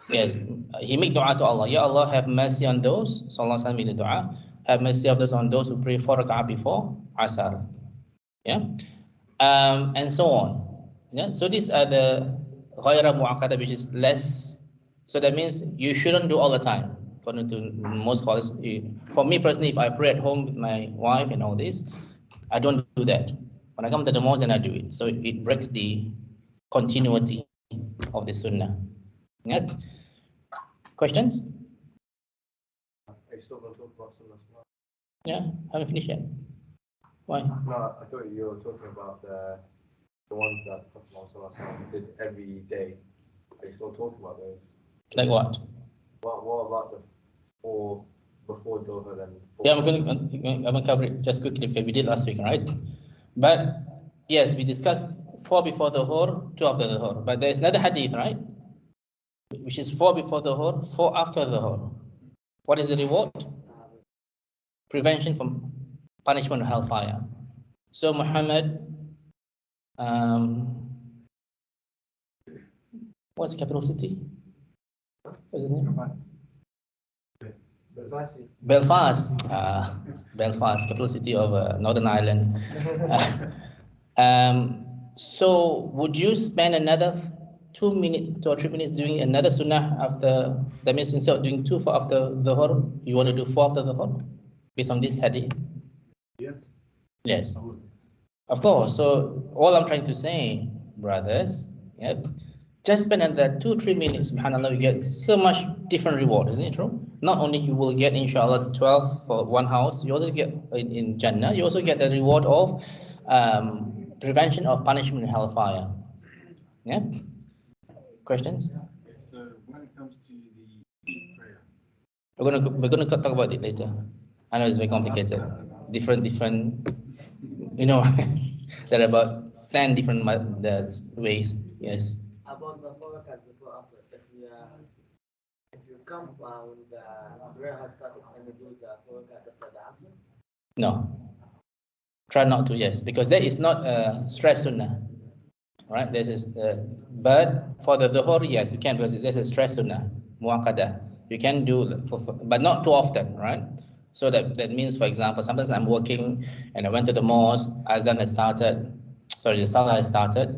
Yes, he make dua to Allah. Ya Allah, have mercy on those. Sallallahu alaihi wasallam made dua. Have mercy of those on those who pray 4 rak'ah before Asar. Yeah, and so on. Yeah, so these are the ghayra mu'akkada, which is less. So that means you shouldn't do all the time. According to most scholars, for me personally, if I pray at home with my wife and all this, I don't do that. When I come to the mosque, and I do it. So it breaks the continuity of the Sunnah. Yeah. Questions? Are you still going to talk about Sunnah? Yeah, haven't finished yet. Why? No, I thought you were talking about the ones that Prophet did every day. Are you still talking about those? Like what? What about the 4 before Dhuhr and 4? Yeah, I'm going to cover it just quickly because we did last week, right? But yes, we discussed 4 before the Dhuhr, 2 after the Dhuhr. But there is another hadith, right? Which is 4 before the Dhuhr, 4 after the Dhuhr. What is the reward? Prevention from punishment of hellfire. So Muhammad, what's the capital city? What's his name? Belfast. Belfast, capital city of Northern Ireland. So would you spend another 2 minutes, 2 or 3 minutes doing another sunnah after, that means instead of doing 2 for after dhuhr, you want to do 4 after dhuhr, based on this hadith? Yes. Yes, of course. So all I'm trying to say, brothers, yeah, just spend another 2-3 minutes, subhanAllah, you get so much different reward, isn't it true? Not only you will get, inshallah, 12 for one house, you also get in Jannah, you also get the reward of prevention of punishment in hellfire. Yeah? Questions? So when it comes to the prayer, We're gonna talk about it later. I know it's very complicated. Different, you know, there are about 10 different ways. Yes. About the four rakats before after, if you come when the prayer has started and you do the four rakats after the asr. No. Try not to, yes, because that is not a stress sunnah. Right? This is but for the dhuhr, yes, you can, because there's a stress sunnah, muakkada. You can do, but not too often, right? So that means, for example, sometimes I'm working and I went to the mosque, Azan has started, the salah has started,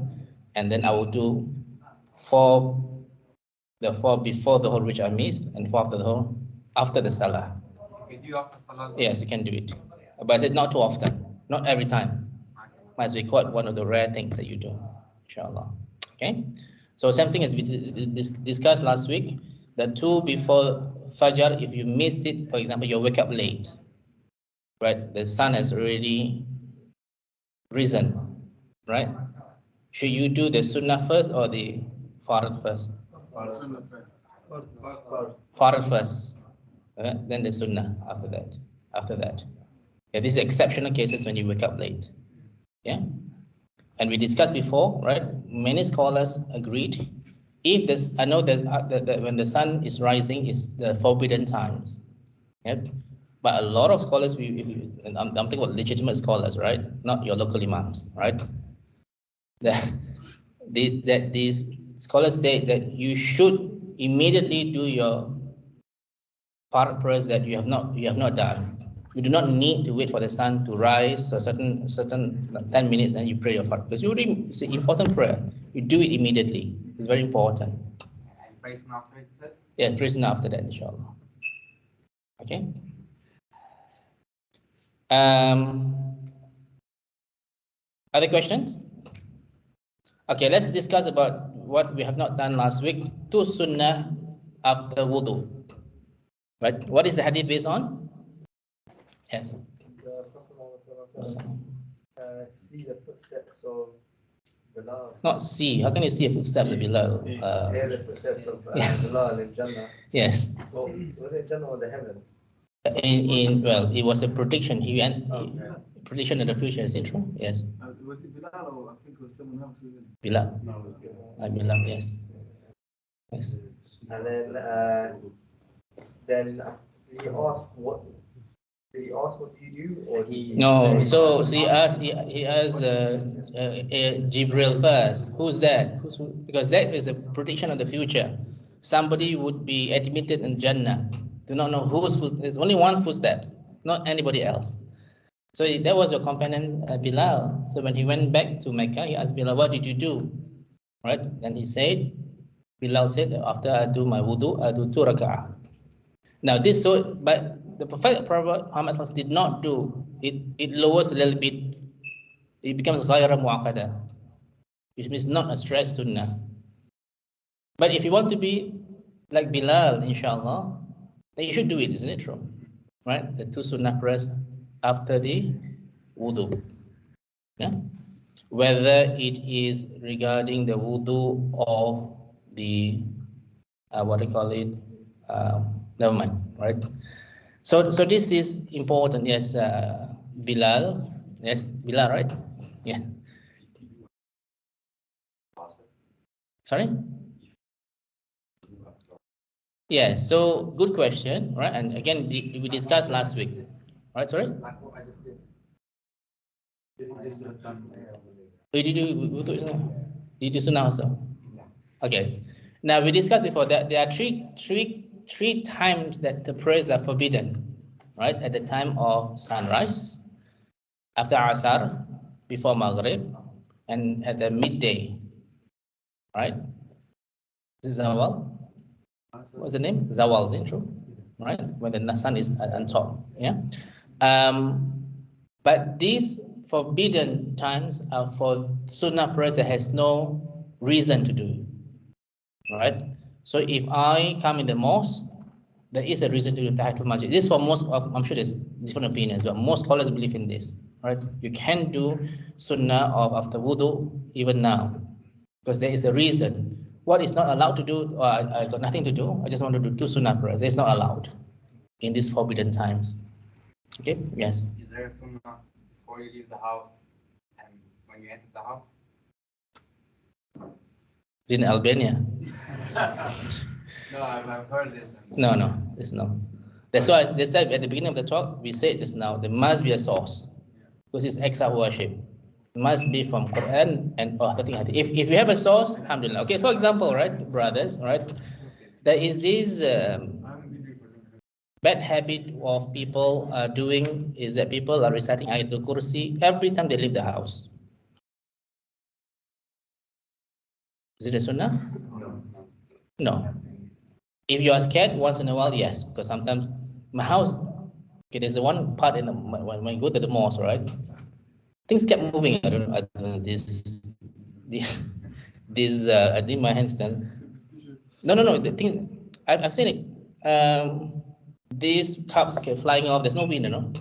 and then I will do 4 before the dhuhr which I missed, and 4 after the dhuhr after the salah. Can you after salah? Yes, you can do it, but I said not too often, not every time. Might be quite one of the rare things that you do, inshallah. Okay, so same thing as we discussed last week, the 2 before Fajr, if you missed it, for example, you wake up late, right? The sun has already risen, right? Should you do the Sunnah first or the Farad first? Sunnah first. Farad first, then the Sunnah after that. Yeah, these are exceptional cases when you wake up late. Yeah, and we discussed before, right? Many scholars agreed. If this, I know that when the sun is rising is the forbidden times. Yep. But a lot of scholars, I'm talking about legitimate scholars, right? Not your local imams, right? That these scholars state that you should immediately do your Farad prayers that you have not done. You do not need to wait for the sun to rise a certain 10 minutes and you pray your Farad, because it's an important prayer. You do it immediately. It's very important. And pray Sunnah after it, is it? Yeah, pray Sunnah after that, inshallah. Okay. Other questions? Okay, let's discuss about what we have not done last week. 2 sunnah after wudu. Right? What is the hadith based on? Yes. See the footsteps of Bilal. Not see. How can you see the footsteps of Bilal? Hear the footsteps of yes. Bilal in Jannah. Yes. Well, was it Jannah or the heavens? Well, it was a prediction. Prediction of the future. Is it true? Yes. Was it Bilal or I think it was someone else, wasn't it? Bilal. Bilal. Yes. Yes. And then did he ask what you do, or he? No. So he asked Jibril first. Who's that? Because that is a prediction of the future. Somebody would be admitted in Jannah. Do not know whose footsteps. There's only one footsteps, not anybody else. So that was your companion Bilal. So when he went back to Mecca, he asked Bilal, "What did you do?" Right? Then Bilal said, "After I do my wudu, I do 2 rak'ah." Now but the Prophet Muhammad did not do it. It lowers a little bit. It becomes ghayra mu'akkada, which means not a stress sunnah. But if you want to be like Bilal, inshallah, then you should do it, isn't it true? Right? The 2 sunnah prayers after the wudu. Yeah? Whether it is regarding the wudu or the what do you call it? Never mind, right? So this is important. Yes, Bilal. Yes, Bilal, right? Yeah. Sorry? Yeah, so good question, right? And again, we discussed last week, right? Sorry? Like what I just did. Did you do wudu? Did you do sunnah also? Okay. Now we discussed before that there are three times that the prayers are forbidden, right? At the time of sunrise, after Asar, before Maghrib, and at the midday, right? Is it Zawal? What's the name? Zawal, is it true? Right? When the sun is on top. Yeah. But these forbidden times are for Sunnah prayers that has no reason to do it. Right? So if I come in the mosque, there is a reason to do Tahiyatul Masjid. This is for most of, I'm sure there's different opinions, but most scholars believe in this. Right? You can do Sunnah of after wudu even now, because there is a reason. What is not allowed to do, I got nothing to do, I just want to do two Sunnah prayers. It's not allowed in these forbidden times. Okay, yes. Is there a sunnah before you leave the house and when you enter the house? It's in Albania. No, I've heard this. No, it's no. That's why at the beginning of the talk, we said this now, there must be a source, because it's extra worship. It must be from Quran and authentic hadith. If you have a source, alhamdulillah. Okay, for example, right, brothers, right, there is this bad habit of people are doing is that people are reciting Ayatul Kursi every time they leave the house. Is it a sunnah? No. If you are scared once in a while, yes, because sometimes my house, okay, there's the one part in the, when you go to the mosque, right? Things kept moving. I don't know this. I think my handstand. No. The thing I've seen it. These cups flying off. There's no wind, you know.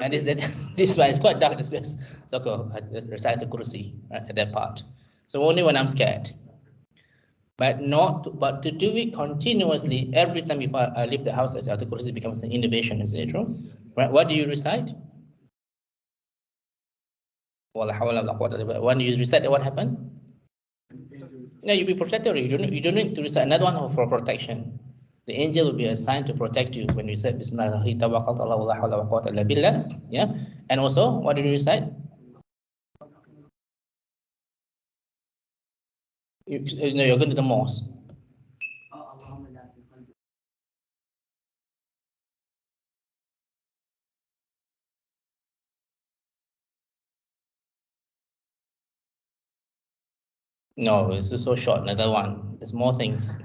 And this one is quite dark. This place. So I recite the kursi right, at that part. So only when I'm scared. But to do it continuously every time if I leave the house, as Ayatul Kursi becomes an innovation, isn't it true? Right? What do you recite? When you recite, what happened? No, you'll be protected. You don't need to recite another one for protection. The angel will be assigned to protect you when you say Bismillah. Yeah. And also, what did you recite? You're going to the mosque. No, it's so short. Another one. There's more things.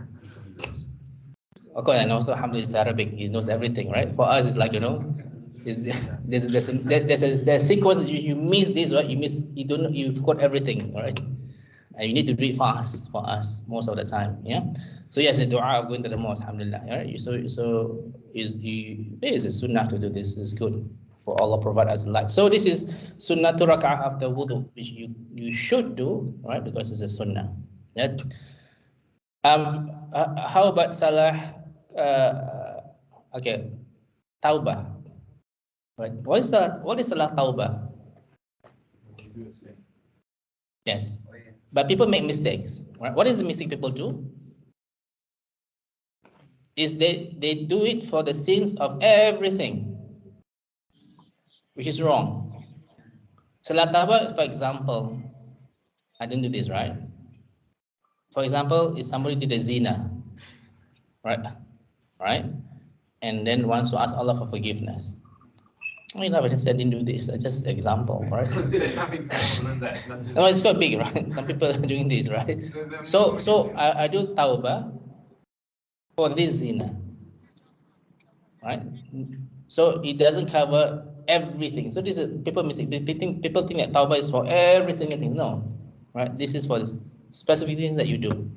Okay, and also Alhamdulillah is Arabic. He knows everything, right? For us, it's like, you know, there's a sequence. You miss this, right? You forgot everything, all right? And you need to read fast for us most of the time. Yeah. So yes, the dua of going to the mosque, alhamdulillah. Right? So it's a sunnah to do this. Is good for Allah provide us life. So this is sunnah to rak'ah after wudu, which you should do, right? Because it's a sunnah. Yeah. How about salah? Okay, tawbah. Right. What is salah tawbah? Yes. But people make mistakes. Right? What is the mistake people do? Is they do it for the sins of everything, which is wrong. Salat tawbah, for example, I didn't do this, right? For example, if somebody did a zina, right? And then wants to ask Allah for forgiveness. I didn't do this. Just example, right? No, it's quite big, right? Some people are doing this, right? So I do tawbah for this zina, right? So it doesn't cover everything. So this is people mistake. People think that tawbah is for everything. No, right? This is for the specific things that you do,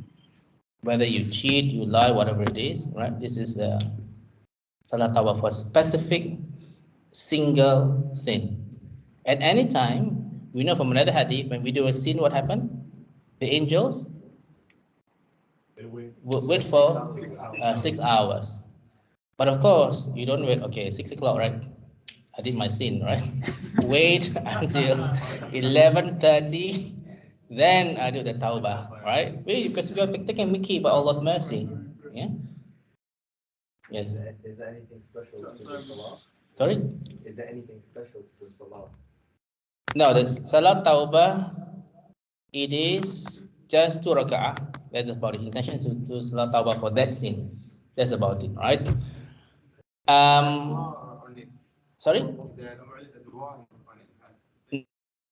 whether you cheat, you lie, whatever it is, right? This is salah tawbah for specific single sin. At any time, we know from another hadith, when we do a sin, what happened? The angels would wait for 6 hours. But of course, you don't wait, okay, 6 o'clock, right? I did my sin, right? Wait until 11:30, then I do the tawbah, right? Because we are taking Mickey by Allah's mercy. Yeah? Yes. Is there anything special to the salah? Sorry? Is there anything special to the salah? No, the salat tawbah, it is just 2 raka'ah. That's about it. Intention to do salat tawbah for that sin. That's about it, right? Sorry?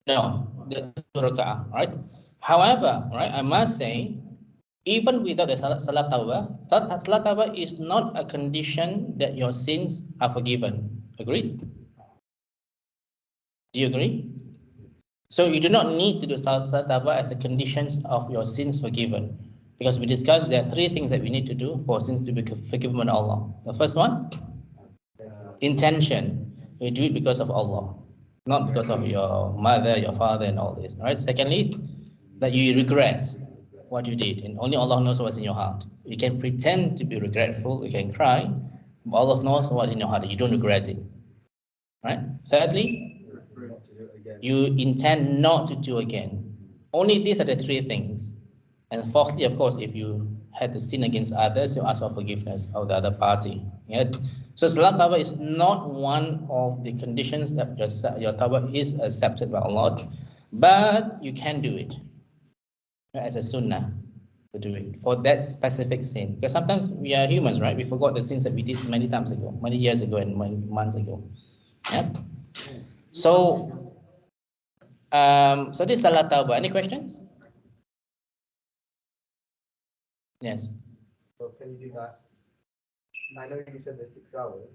No, that's 2 raka'ah, right? However, right, I must say Even without the salah tawbah, salah tawbah is not a condition that your sins are forgiven. Agreed? Do you agree? So you do not need to do salah tawbah as a condition of your sins forgiven. Because we discussed there are three things that we need to do for sins to be forgiven by Allah. The first one, intention. You do it because of Allah, not because of your mother, your father, and all this. All right. Secondly, that you regret what you did, and only Allah knows what's in your heart. You can pretend to be regretful, you can cry, but Allah knows what's in your heart. You don't regret it. Right. Thirdly, you intend not to do again. Only these are the three things. And fourthly, of course, if you had the sin against others, you ask for forgiveness of the other party. Yeah? So salat tawbah is not one of the conditions that your tawbah is accepted by Allah, but you can do it as a sunnah to do it for that specific sin. Because sometimes we are humans, right? We forgot the sins that we did many times ago, many years ago, and many months ago. Yeah? So this salat tawbah. Any questions? Yes. So can you do that? I know you said the 6 hours,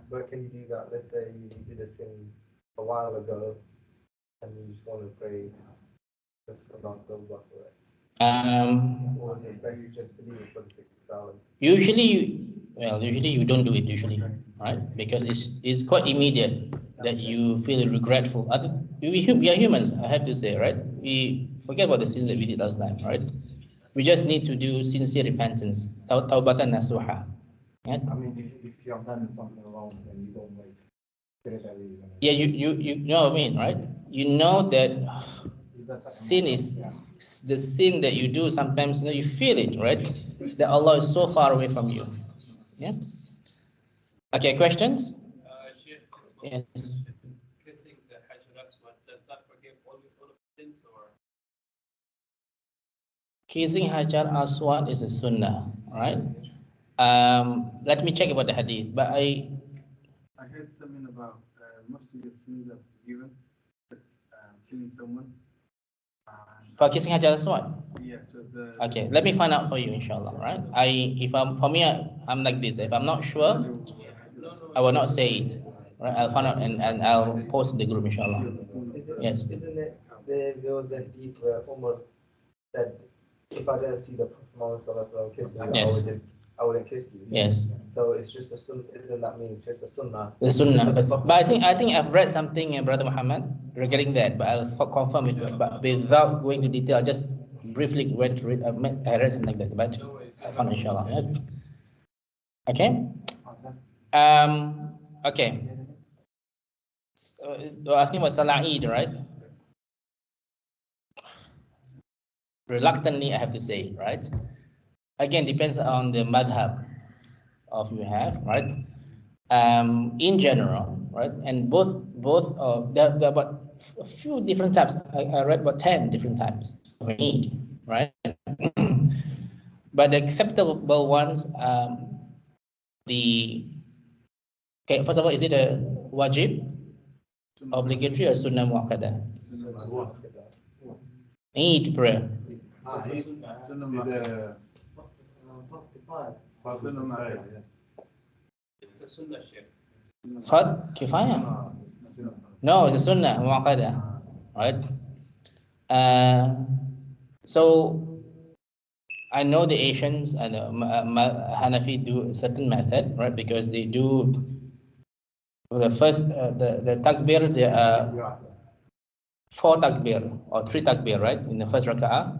but can you do that? Let's say you did a sin a while ago, and you just want to pray just about tawbah for it. Or is it best just to do it for the 6 hours? Usually you don't do it usually, right? Because it's quite immediate that you feel regretful. We are humans, I have to say, right? We forget about the sins that we did last time, right? We just need to do sincere repentance, tawbatan nasuha. Yeah? I mean, if you have done something wrong, then you don't wait. Yeah, you know what I mean, right? You know that sin is the sin that you do. Sometimes you feel it, right? That Allah is so far away from you. Yeah. Okay, questions? Yes. Kissing the Hajar Aswad, does that forgive all of sins or? Kissing Hajar Aswad is a sunnah, right? Let me check about the hadith, but I heard something about most of your sins are forgiven, but killing someone. for kissing Hajar Aswad. Yeah. So Okay, let me find out for you, inshallah. Right? I'm like this. If I'm not sure, I will not say it. Right? I'll find out and I'll post in the group, inshallah. Yes. Isn't it there was the hadith where Umar said, if I didn't see the Prophet kissing you, Yes. I wouldn't kiss you. Yes. So it's just a sunnah. Isn't that mean it's just a sunnah? The sunnah. But I think I've read something, Brother Muhammad, regarding that. But I'll confirm it. But without going to detail, I just briefly went to read. I read something like that. But I found inshallah. Okay. Okay. You're asking about Salah Eid, right? Reluctantly, I have to say, right? Again, depends on the madhab of you have, right? In general, right? And both there are about a few different types. I read about 10 different types of Eid, right? But the acceptable ones, first of all, is it a wajib, obligatory, or sunnah muakkadah? Eid prayer. It's a sunnah share. Fard kifayah? No, it's a sunnah muakkadah, right? So I know the Asians and Hanafi do a certain method, right? Because they do the first the takbir. There are 4 takbir or 3 takbir, right, in the first raka'ah,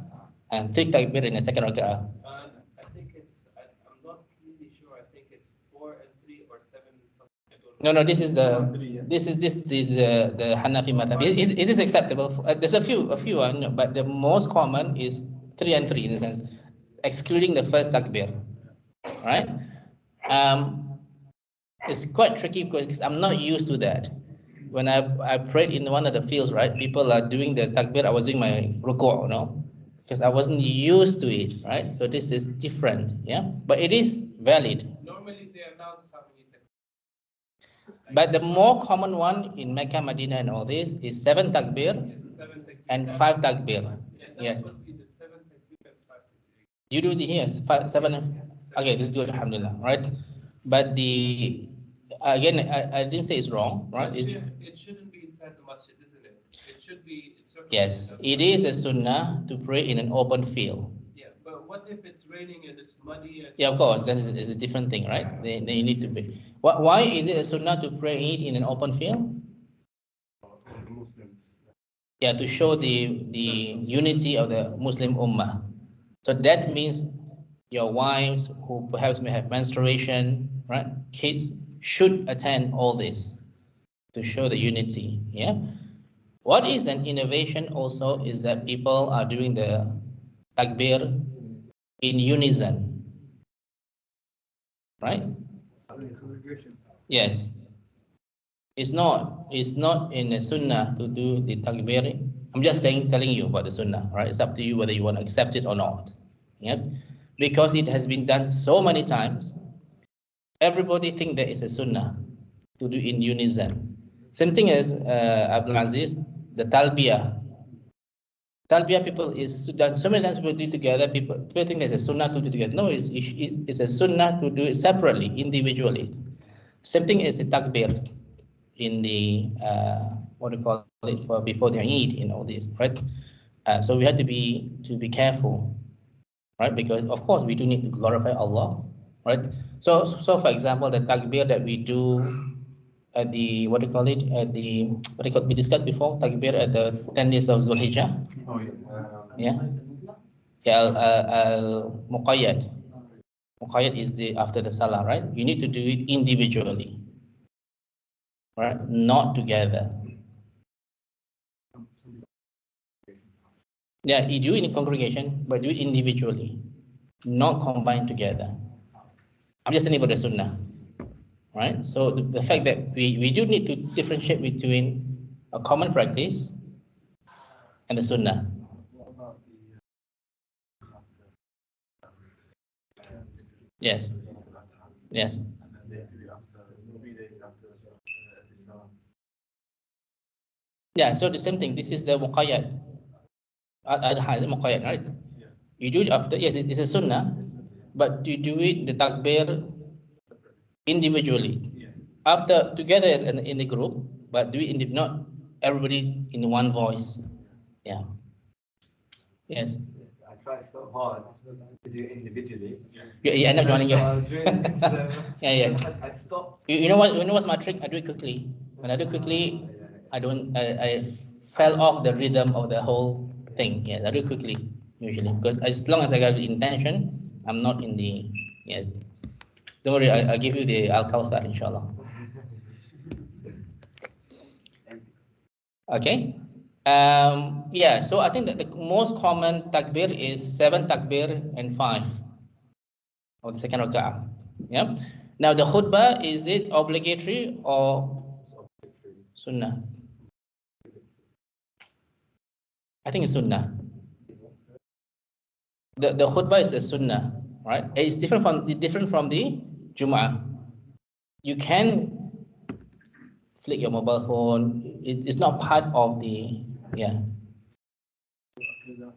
and 3 takbir in the second raka'ah. I think I'm not really sure. I think it's 4 and 3 or 7. No, this is the Hanafi madhab. It is acceptable. There's a few, but the most common is 3 and 3 in the sense, excluding the first takbir, right? It's quite tricky because I'm not used to that. When I prayed in one of the fields, right, people are doing the takbir, I was doing my ruku', because I wasn't used to it, right? So this is different, yeah, but it is valid. Normally they announce how many takbir. But the more common one in Mecca, Medina, and all this is 7 takbir and 5 takbir. Yeah. You do it here, 7. Okay, this is good, alhamdulillah, right? But again, I didn't say it's wrong, right? It shouldn't be inside the masjid, isn't it? It should be. Yes, it is a sunnah to pray in an open field. Yeah, but what if it's raining and it's muddy? Yeah, of course, that is a different thing, right? Then you need to be. Why is it a sunnah to pray it in an open field? Muslims. Yeah, to show the unity of the Muslim ummah. So that means your wives who perhaps may have menstruation, right? Kids should attend all this to show the unity. Yeah. What is an innovation also is that people are doing the takbir in unison, right? Yes. It's not in the sunnah to do the takbir. I'm just telling you about the sunnah, right? It's up to you whether you want to accept it or not. Yeah. Because it has been done so many times, everybody think that it's a sunnah to do in unison. Same thing as Abdul Aziz, the talbiyah. Talbiyah people is done so many times people do it together. People think there's a sunnah to do it together. No, it's a sunnah to do it separately, individually. Same thing as the takbir in the what do you call it for before the Eid in all this, right? So we have to be careful, right? Because of course we do need to glorify Allah, right? So for example, the takbir that we do at the what do you call it at the what do you call we discussed before takbir at the 10 days of Zulhijjah. Oh Yeah. Al Muqayyad. Muqayyad is after the salah, right? You need to do it individually, right? Not together. Yeah, you do it in congregation, but do it individually, not combined together. I'm just telling you about the sunnah, right? So the fact that we do need to differentiate between a common practice and the sunnah. Yes. Yes. Yeah, so the same thing. This is the muqayyad. Muqayyad, right? You do it after, yes, it's a sunnah, but you do it, the takbir, individually. After, together as in the group, but do it not everybody in one voice. Yeah. Yes. I try so hard to do it individually. You end up joining it. Yeah. I stopped. You know what's my trick? I do it quickly. When I do quickly, I fell off the rhythm of the whole thing. Yes, I do it quickly usually because as long as I got the intention, I'm not in the Don't worry, I'll give you the Al-Kawthar, inshallah. Okay. Yeah, so I think that the most common takbir is 7 takbir and 5 of the second raka'ah. Yeah. Now the khutbah, is it obligatory or sunnah? I think it's sunnah. The khutbah is a sunnah, right? It's different from the Jum'ah. You can flick your mobile phone. It's not part of the I don't know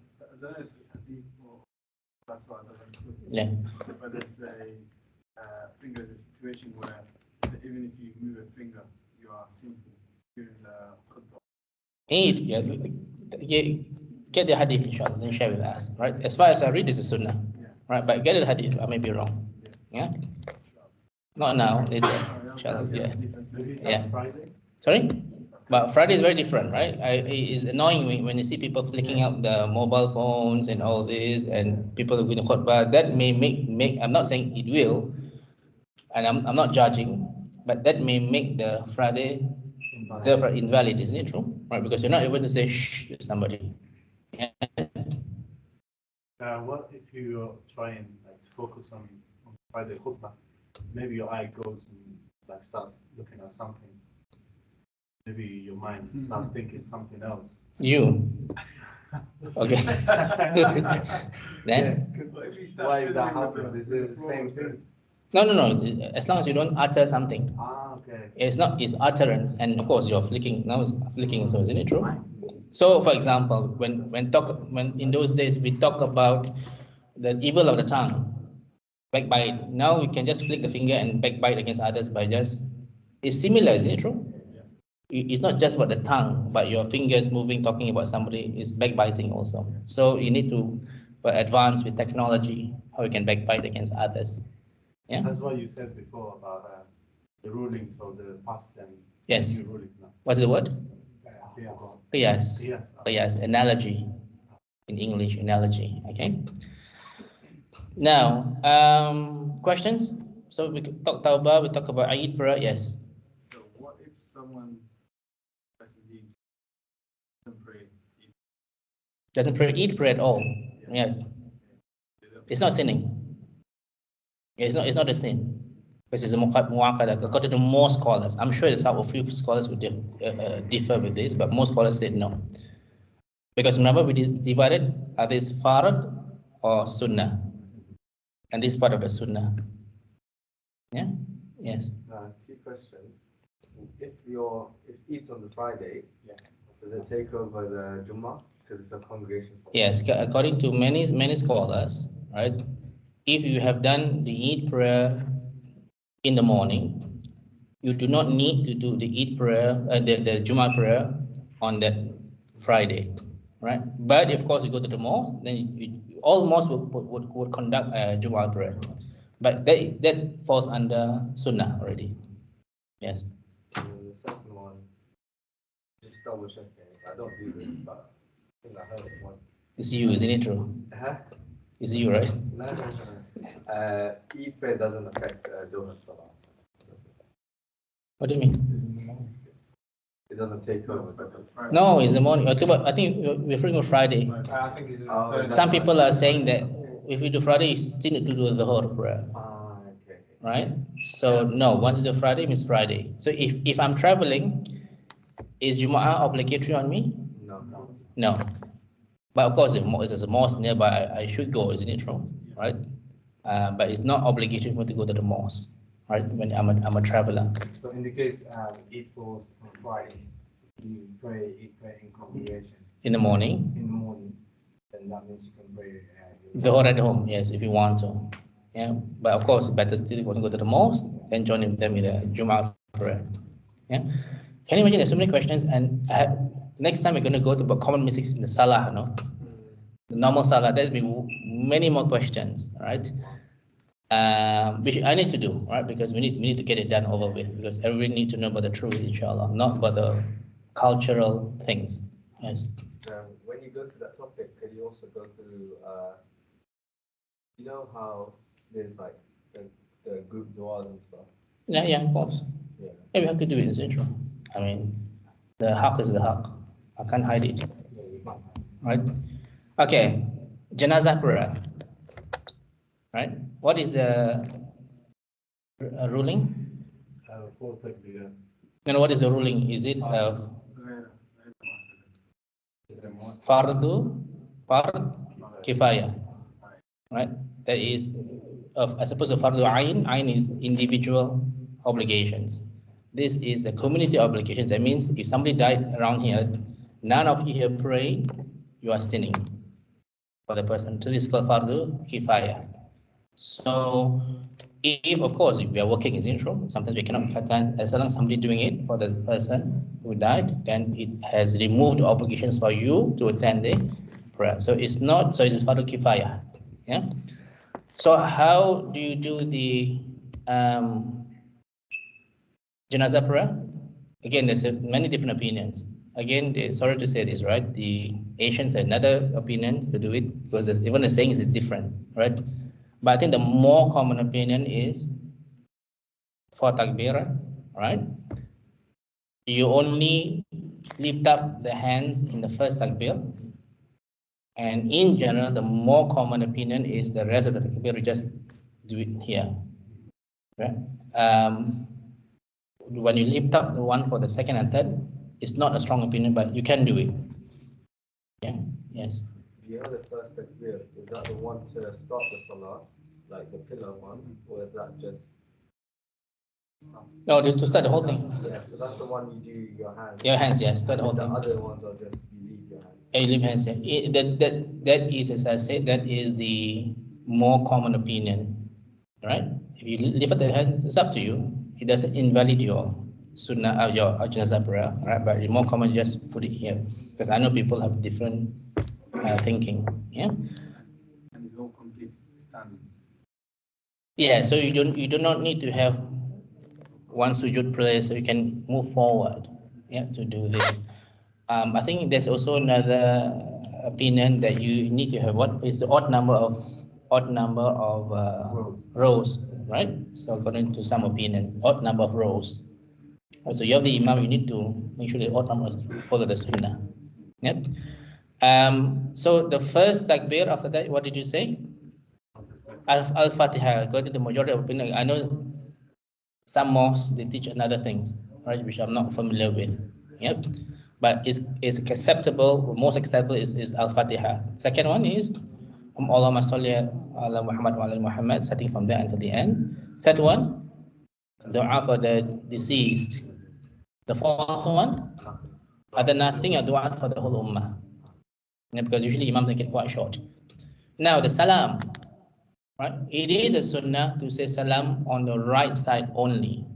if it's hadith or that's what I don't know. Yeah. But there's I think there's a situation where even if you move a finger, you are sinful during the khutbah. Get the hadith, inshallah, then share with us, right? As far as I read, this is sunnah, right? But get the hadith, I may be wrong. Yeah. Not now, later. Inshallah, yeah. Sorry? But Friday is very different, right? It's annoying when you see people flicking out the mobile phones and all this, and people doing khutbah. That may make. I'm not saying it will, and I'm not judging, but that may make the Friday therefore invalid, isn't it true? Right? Because you're not able to say shh to somebody. Yeah. What if you try and focus on Friday khutbah? Maybe your eye goes and starts looking at something. Maybe your mind starts thinking something else. You. Okay. Then? Why that happens? Is it the same thing? No. As long as you don't utter something. Okay. It's utterance, and of course you're flicking. Now it's flicking, so isn't it true? So, for example, when in those days we talk about the evil of the tongue, backbite. Now we can just flick the finger and backbite against others by just, it's similar, isn't it true? It's not just about the tongue, but your fingers moving, talking about somebody is backbiting also. So you need to advance with technology, how you can backbite against others. Yeah. That's what you said before about the rulings of the past and yes. new rulings now. What's the word? Yes. Yes. Analogy. In English, analogy. Okay. Now, questions? So we talk tawbah, we talk about Eid prayer. Yes. So what if someone doesn't pray Eid? Doesn't pray Eid prayer at all? Yeah. It's not sinning. It's not a sin. Because it's a mu'akkada. According to most scholars, I'm sure there's a few scholars would differ with this, but most scholars said no. Because remember, we divided, are these farad or sunnah? And this part of the sunnah. Yeah? Yes. 2 questions. If Eid's on the Friday, does it take over the Jummah? Because it's a congregation. Yes, according to many scholars, right? If you have done the Eid prayer in the morning, you do not need to do the Eid prayer, the Jummah prayer on that Friday, right? But of course, you go to the mosque, then all mosques would conduct a Jummah prayer, but that falls under Sunnah already. Yes. And the second one, just double checking. I don't do this, but I think I heard it once. It's you, isn't it true? It's you, right? No. Eid prayer doesn't affect Dhuhr Salah. What do you mean? It doesn't take over. No, it's the morning. I think you're referring to Friday. I think it's Some people are saying that if you do Friday, you still need to do the whole prayer. Okay. Right? So no, once you do Friday, means Friday. So if I'm traveling, is Jumu'ah obligatory on me? No. But of course, if there's a mosque nearby, I should go, isn't it true? Right? But it's not obligatory for me to go to the mosque, right? When I'm a traveler. So in the case Eid falls on Friday, you pray Eid prayer in congregation. In the morning? In the morning, then that means you can pray. The whole at home, yes, if you want to. Yeah, but of course, better still if you want to go to the mosque, then join them in the Jumu'ah prayer. Yeah. Can you imagine there's so many questions, and next time we're going to go to about common mistakes in the salah, no? The normal salah, there'll be many more questions, right? Which I need to do, right? Because we need to get it done over with, because everybody needs to know about the truth, inshallah, not about the cultural things. Yes. When you go to that topic, can you also go through, you know how there's like the group du'as and stuff? Yeah, of course. Yeah, we have to do it, isn't it true? I mean, the haqq is the haqq. I can't hide it. Right? Okay, janazah prayer. Right? What is the ruling? And what is the ruling? Is it fard kifaya? Right? That is, I suppose, a fardu ayn. Ayn is individual obligations. This is a community obligation. That means if somebody died around here, none of you here pray, you are sinning for the person. So this is called fardu kifaya. So if, of course, if we are working, is it true? Sometimes we cannot cut down. As long as somebody doing it for the person who died, then it has removed obligations for you to attend the prayer. So it's not, so it is fardu kifaya. Yeah. So how do you do the janazah prayer? Again, there's many different opinions. Again, sorry to say this, right? The Asians have another opinions to do it, because even the saying is different, right? But I think the more common opinion is for takbir, right? You only lift up the hands in the first takbir. And in general, the more common opinion is the rest of the takbir, you just do it here. Right? When you lift up the one for the second and third, it's not a strong opinion, but you can do it. Yeah. Yes. The other first takbir, is that the one to start the salah, like the pillar one, or is that just? No, just to start the whole thing. Yeah, so that's the one you do your hands. Your hands, yes, start the whole The thing. other ones are just you leave your hands. You leave hands. Yeah. That is, as I said, that is the more common opinion, right? If you lift up the hands, it's up to you. It doesn't invalid your sunnah, your janazah prayer, right? But it's more common, just put it here, because I know people have different thinking. Yeah. And it's all complete standing. Yeah. So you do not need to have one sujud prayer, so you can move forward. Yeah, to do this. I think there's also another opinion that you need to have what is the odd number of rows, right? So according to some opinions, odd number of rows. So you have the imam, you need to make sure the odd numbers follow the sunnah. Yep. So the first takbir after that, what did you say? Al-Fatiha. According to the majority of opinion, I know some mosques they teach another things, right, which I'm not familiar with. Yep. But it's acceptable, most acceptable is Al-Fatiha. Second one is Allahumma salli ala Muhammad wa ala Muhammad, starting from there until the end. Third one, dua for the deceased. The fourth one, other nothing, a dua for the whole ummah. Yeah, because usually imams make it quite short. Now the salam, right? It is a sunnah to say salam on the right side only,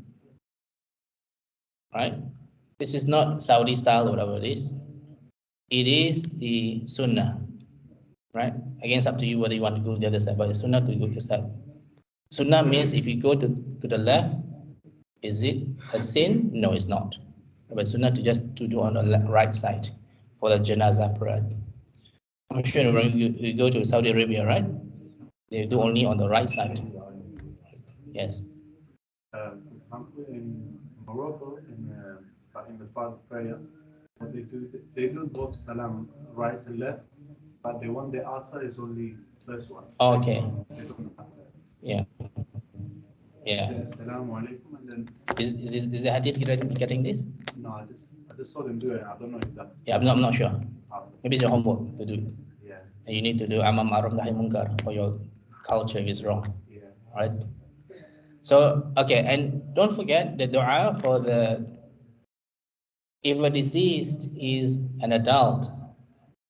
right? This is not Saudi style or whatever it is. It is the sunnah, right? Again, it's up to you whether you want to go to the other side, but it's sunnah to go to the side. Sunnah means if you go to the left, is it a sin? No, it's not. But sunnah to do on the right side for the janazah prayer. I'm sure when you go to Saudi Arabia, right? They do only on the right side. Yes. For example, in Morocco, in the part of prayer, what they do both salam right and left, but the one they answer is only first one. Okay. They don't answer. Yeah. Yeah. Assalamu alaikum, and then Is the hadith getting this? no, I just saw them do it. I don't know if that's. Yeah, I'm not sure. Maybe it's your homework to do. Yeah. And you need to do amar ma'ruf nahi munkar for your culture is wrong. Yeah. Right. So okay, and don't forget the dua for if a deceased is an adult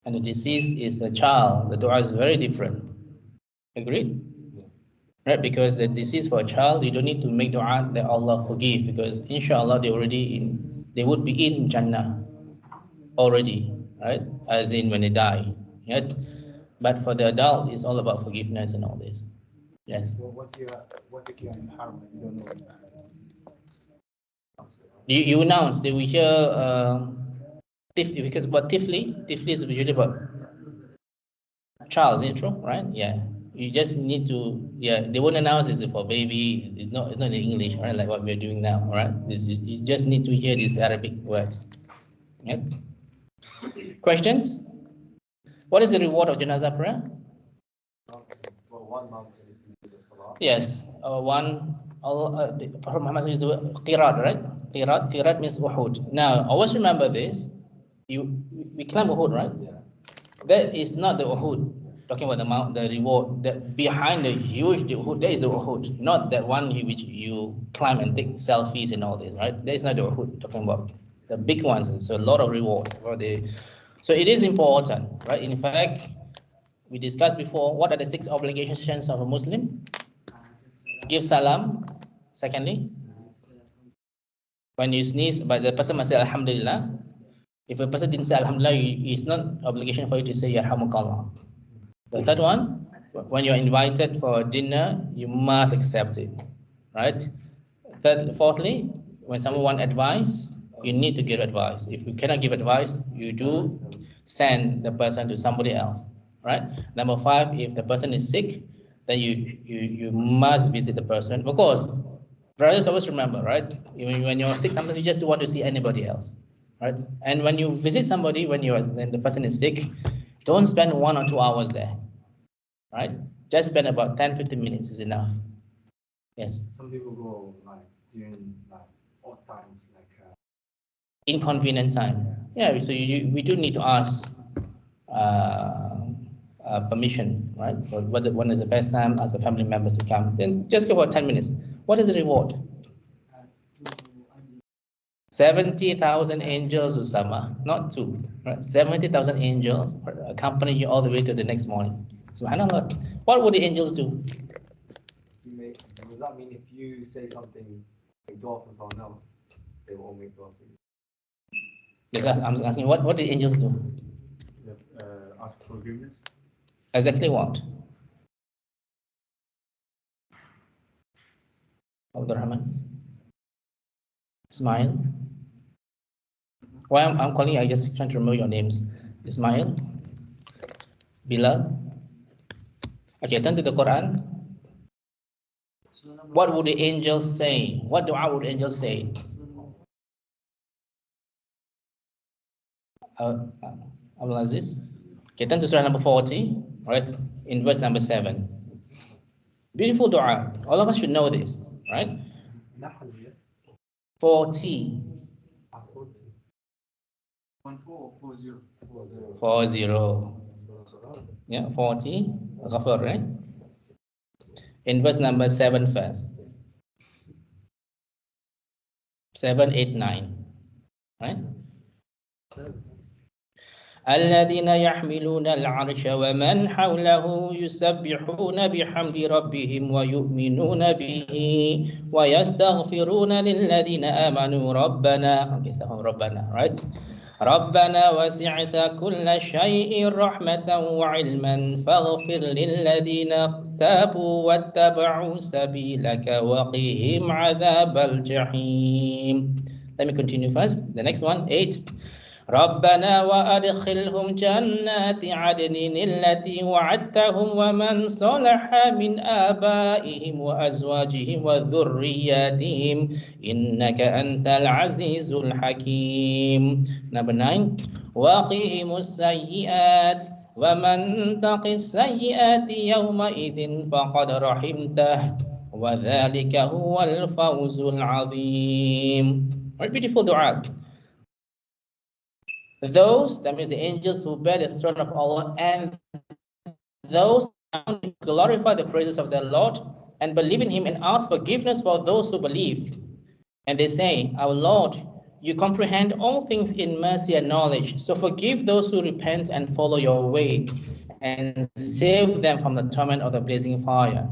and the deceased is a child, the dua is very different. Agreed? Right, because the deceased for a child, you don't need to make dua that Allah forgive, because inshallah they would be in Jannah already, right? As in when they die. Right? But for the adult, it's all about forgiveness and all this. Yes. Well, what if you're in harm and you don't know You announce, they will hear because what tifli is usually about child, isn't it true? Right? Yeah. You just need to, they won't announce it's for baby. It's not in English, right? Like what we're doing now, right? You just need to hear these Arabic words. Yep. Questions? What is the reward of janazah prayer? Yes, the Prophet Muhammad used the word qirat, right? Qirat means Uhud. Now, always remember this. We climb Uhud, right? Yeah. That is not the Uhud. Talking about the reward. That behind the huge Uhud, there is the Uhud, not that one which you climb and take selfies and all this, right? That is not the Uhud. Talking about the big ones. So a lot of reward for the. So it is important, right? In fact, we discussed before. What are the 6 obligations of a Muslim? Give salam. Secondly, when you sneeze, but the person must say Alhamdulillah. If a person didn't say Alhamdulillah, it's not obligation for you to say Yarhamukallah. The third one, when you're invited for dinner, you must accept it, right? Fourthly, when someone wants advice, you need to give advice. If you cannot give advice, you do send the person to somebody else, right? Number 5, if the person is sick, then you must visit the person. Of course, brothers always remember, right? When you're sick, sometimes you just don't want to see anybody else, right? And when you visit somebody when the person is sick, don't spend 1 or 2 hours there, right? Just spend about 10-15 minutes is enough. Yes. Some people go like during like odd times, like inconvenient time. Yeah. So we do need to ask permission, right? For when is the best time, ask the family members to come. Then just go for 10 minutes. What is the reward? 70,000 angels, Usama, not 2, right? 70,000 angels accompany you all the way to the next morning. Subhanallah. What would the angels do? Does that mean if you say something, make dua for someone else, they will all make dua for you? Yes, I'm asking, what the angels do? Ask forgiveness. Exactly what? Abdul Rahman? Ismail? Why I'm calling you, I just trying to remember your names. Ismail? Bilal? Okay, turn to the Quran. What would the angels say? What dua would the angels say? Abdul Aziz? Okay, turn to Surah number 40, right? In verse number 7. Beautiful dua. All of us should know this, right? 40. 40. Yeah, 40. Ghafar, right? In verse number 7 first. 7, 8, 9. Right? الذين يحملون العرش ومن حوله يسبحون بحمد ربهم ويؤمنون به ويستغفرون للذين آمنوا ربنا right? ربنا وسعت كل شيء رحمة وعلما فاغفر للذين تابوا واتبعوا سبيلك وقهم عذاب الجحيم. Let me continue first. The next one, 8. ربنا وأدخلهم جنات عدن التي وعدتهم ومن صلح من آبائهم وأزواجهم وذرياتهم إنك أنت العزيز الحكيم. Number 9. وقهم السيئات ومن تق السيئات يومئذ فقد رحمته وذلك هو الفوز العظيم. Very beautiful dua. Those, that means the angels who bear the throne of Allah, and those who glorify the praises of their Lord and believe in Him and ask forgiveness for those who believe. And they say, our Lord, you comprehend all things in mercy and knowledge, so forgive those who repent and follow your way and save them from the torment of the blazing fire.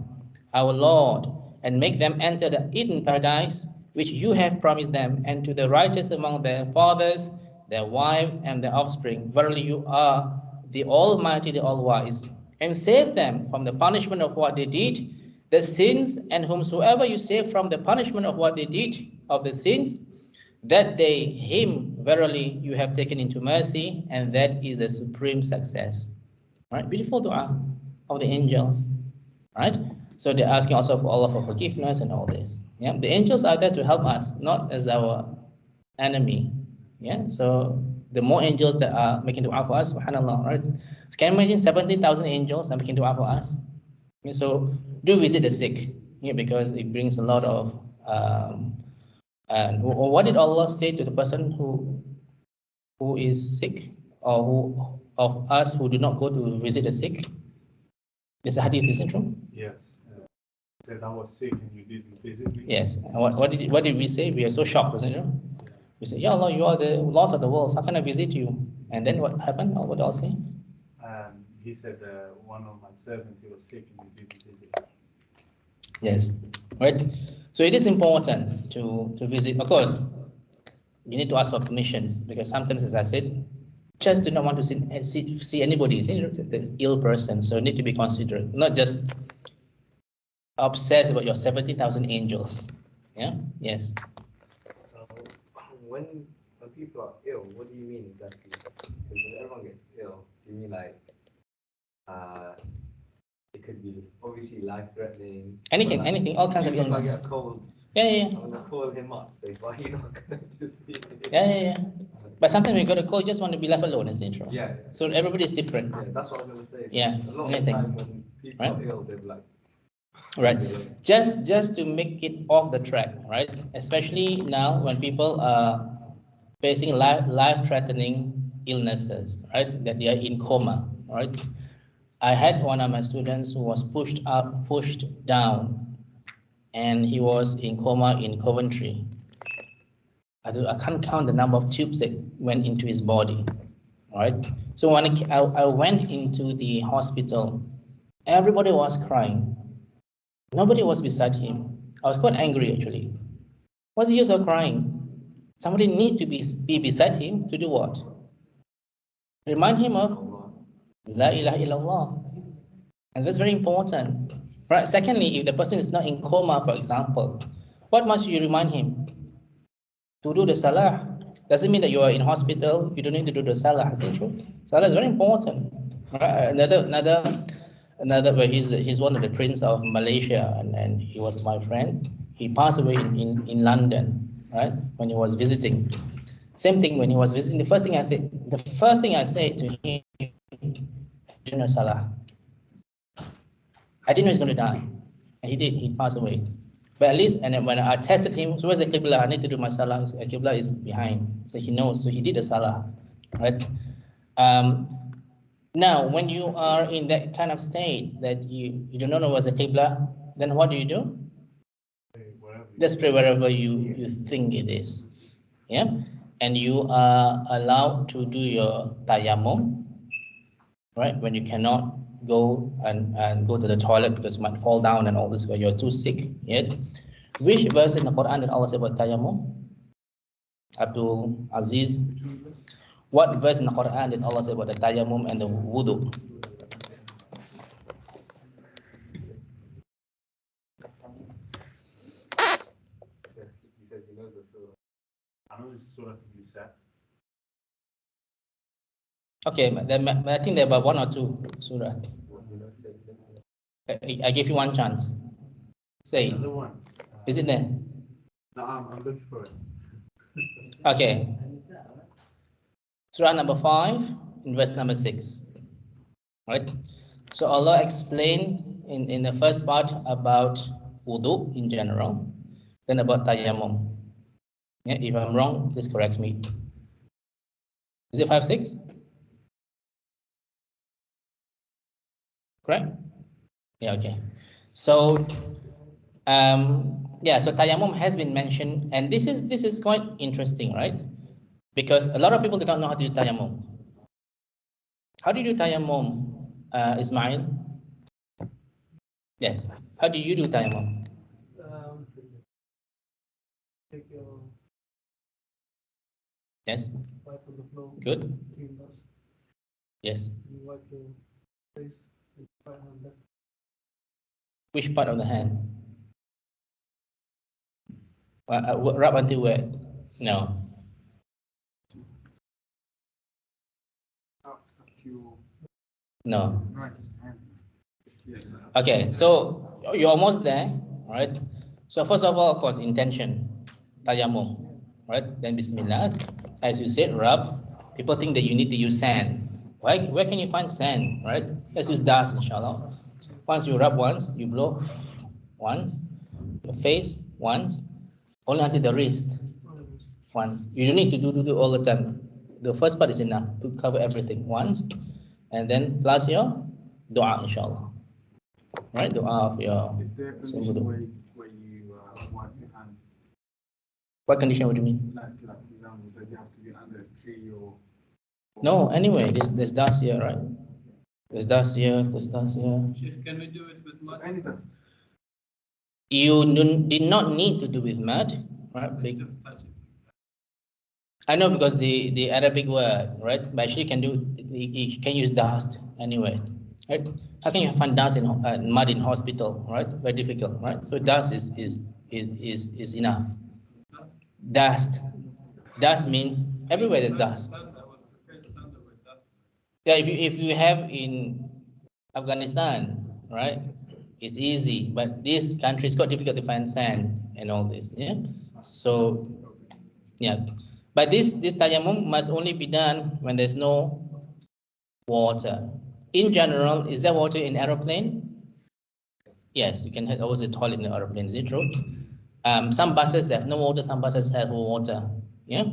Our Lord, and make them enter the Eden paradise, which you have promised them, and to the righteous among their fathers, their wives, and their offspring. Verily you are the Almighty, the All-Wise. And save them from the punishment of what they did, the sins, and whomsoever you save from the punishment of what they did, of the sins, that day him, verily, you have taken into mercy, and that is a supreme success. Right? Beautiful dua of the angels. Right? So they're asking also for Allah for forgiveness and all this. Yeah, the angels are there to help us, not as our enemy. Yeah, so the more angels that are making dua for us, subhanallah, right? So can you imagine 17,000 angels are making dua for us? Yeah, so do visit the sick, yeah, because it brings a lot of. And what did Allah say to the person who is sick, or who of us who do not go to visit the sick? There's a hadith, isn't it true? Yes. Said I was sick and you didn't visit me. Yes. And what did we say? We are so shocked, wasn't it? We said, Ya Allah, you are the Lord of the world. How can I visit you? And then what happened? What did Allah say? He said one of my servants, he was sick and you didn't visit him. Yes. Right. So it is important to visit. Of course, you need to ask for permissions, because sometimes, as I said, just do not want to see anybody, see the ill person. So you need to be considerate, not just obsessed about your 70,000 angels. Yeah. Yes. So when people are ill, what do you mean exactly? Because when everyone gets ill, do you mean like it could be obviously life-threatening? Anything, all kinds of illness. If I get a cold, yeah. I'm gonna call him up. So why are you not going to see him? Yeah. But sometimes when you got a cold, you just want to be left alone, isn't it true? Yeah. So everybody is different. Yeah, that's what I was gonna say. So yeah. A lot Anything. of the time when people are ill, they're like. Right. Just to make it off the track, right? Especially now when people are facing life-threatening illnesses, right? That they are in coma, right? I had one of my students who was pushed down, and he was in coma in Coventry. I can't count the number of tubes that went into his body, right? So when I went into the hospital, Everybody was crying. Nobody was beside him. I was quite angry actually. What's the use of crying? Somebody need to be beside him to do what? Remind him of La ilaha illallah. And that's very important. Right. Secondly, if the person is not in coma, for example, what must you remind him? To do the salah. Doesn't mean that you are in hospital, you don't need to do the salah. Is it true? Salah is very important. Right? Another where he's one of the prince of Malaysia, and he was my friend. He passed away in London, right? When he was visiting. Same thing when he was visiting. The first thing I said to him, do no salah. I didn't know he's going to die. And he did, he passed away. But at least, and then when I tested him, so where's the Qibla? I need to do my salah. The Qibla is behind. So he knows. So he did the salah, right? Now, when you are in that kind of state that you do not know what's the Qibla, then what do? Just pray wherever you think it is. Yeah? And you are allowed to do your tayammum, right? When you cannot go and go to the toilet because you might fall down and all this where you're too sick. Yet, which verse in the Quran did Allah say about tayammum? Abdul Aziz. What verse in the Quran did Allah say about the tayammum and the wudhu? He says he knows the surah. I know it's surah to be said. Okay, then I think there are about one or two surah. I give you one chance. Say it. Another one. Is it there? No, I'm looking for it. Okay. Surah number 5, in verse number 6. Right? So Allah explained in the first part about wudu in general, then about tayammum. Yeah, if I'm wrong, please correct me. Is it 5, 6? Correct? Yeah, okay. So so tayammum has been mentioned, and this is quite interesting, right? Because a lot of people do not know how to do tayammum. How do you do tayammum, Ismail? Yes. How do you do tayammum? Take your Yes. wipe on the floor. Good. Clean dust. Yes. You wipe your face with right hand left. Which part of the hand? Rub until where? No. No. Okay, so you're almost there, right? So first of all, of course, intention, tayammum, right? Then Bismillah, as you said, rub. People think that you need to use sand. Where can you find sand, right? Let's use dust, inshallah. Once you rub once, you blow once, your face once, only until the wrist once. You don't need to do all the time. The first part is enough to cover everything once, and then plus your dua, inshallah. Right, dua of your. Is there a condition where you wipe your hands? What condition would you mean? Like for example, does it have to be under a tree or? No, anyway, there's dust here, right? There's dust here, there's dust here. Can we do it with mud? So any dust? You did not need to do with mud, right? Just touch it. I know, because the Arabic word, right? But actually you can use dust anyway, right? How can you find dust in mud in hospital, right? Very difficult, right? So dust is enough. Dust means everywhere there's dust. Yeah, if you have in Afghanistan, right? It's easy, but this country is quite difficult to find sand and all this. Yeah. So yeah. But this tayammum must only be done when there's no water. In general, is there water in aeroplane? Yes, you can always a toilet in the aeroplane. Is it true? Some buses they have no water. Some buses have water. Yeah.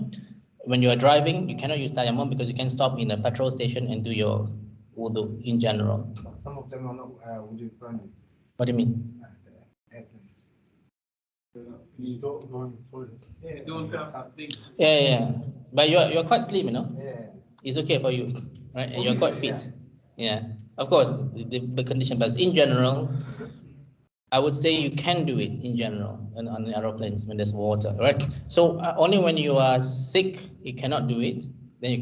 When you are driving, you cannot use tayammum because you can stop in a petrol station and do your wudu in general. Some of them are not wudu friendly. What do you mean? Airplanes. You don't go in the toilet. Yeah. Don't have things. Yeah. But you're quite slim, you know. Yeah. It's okay for you, right? And you're quite fit. Yeah, of course, the condition, but in general, I would say you can do it in general on the aeroplanes when there's water, right? So only when you are sick, you cannot do it. Then you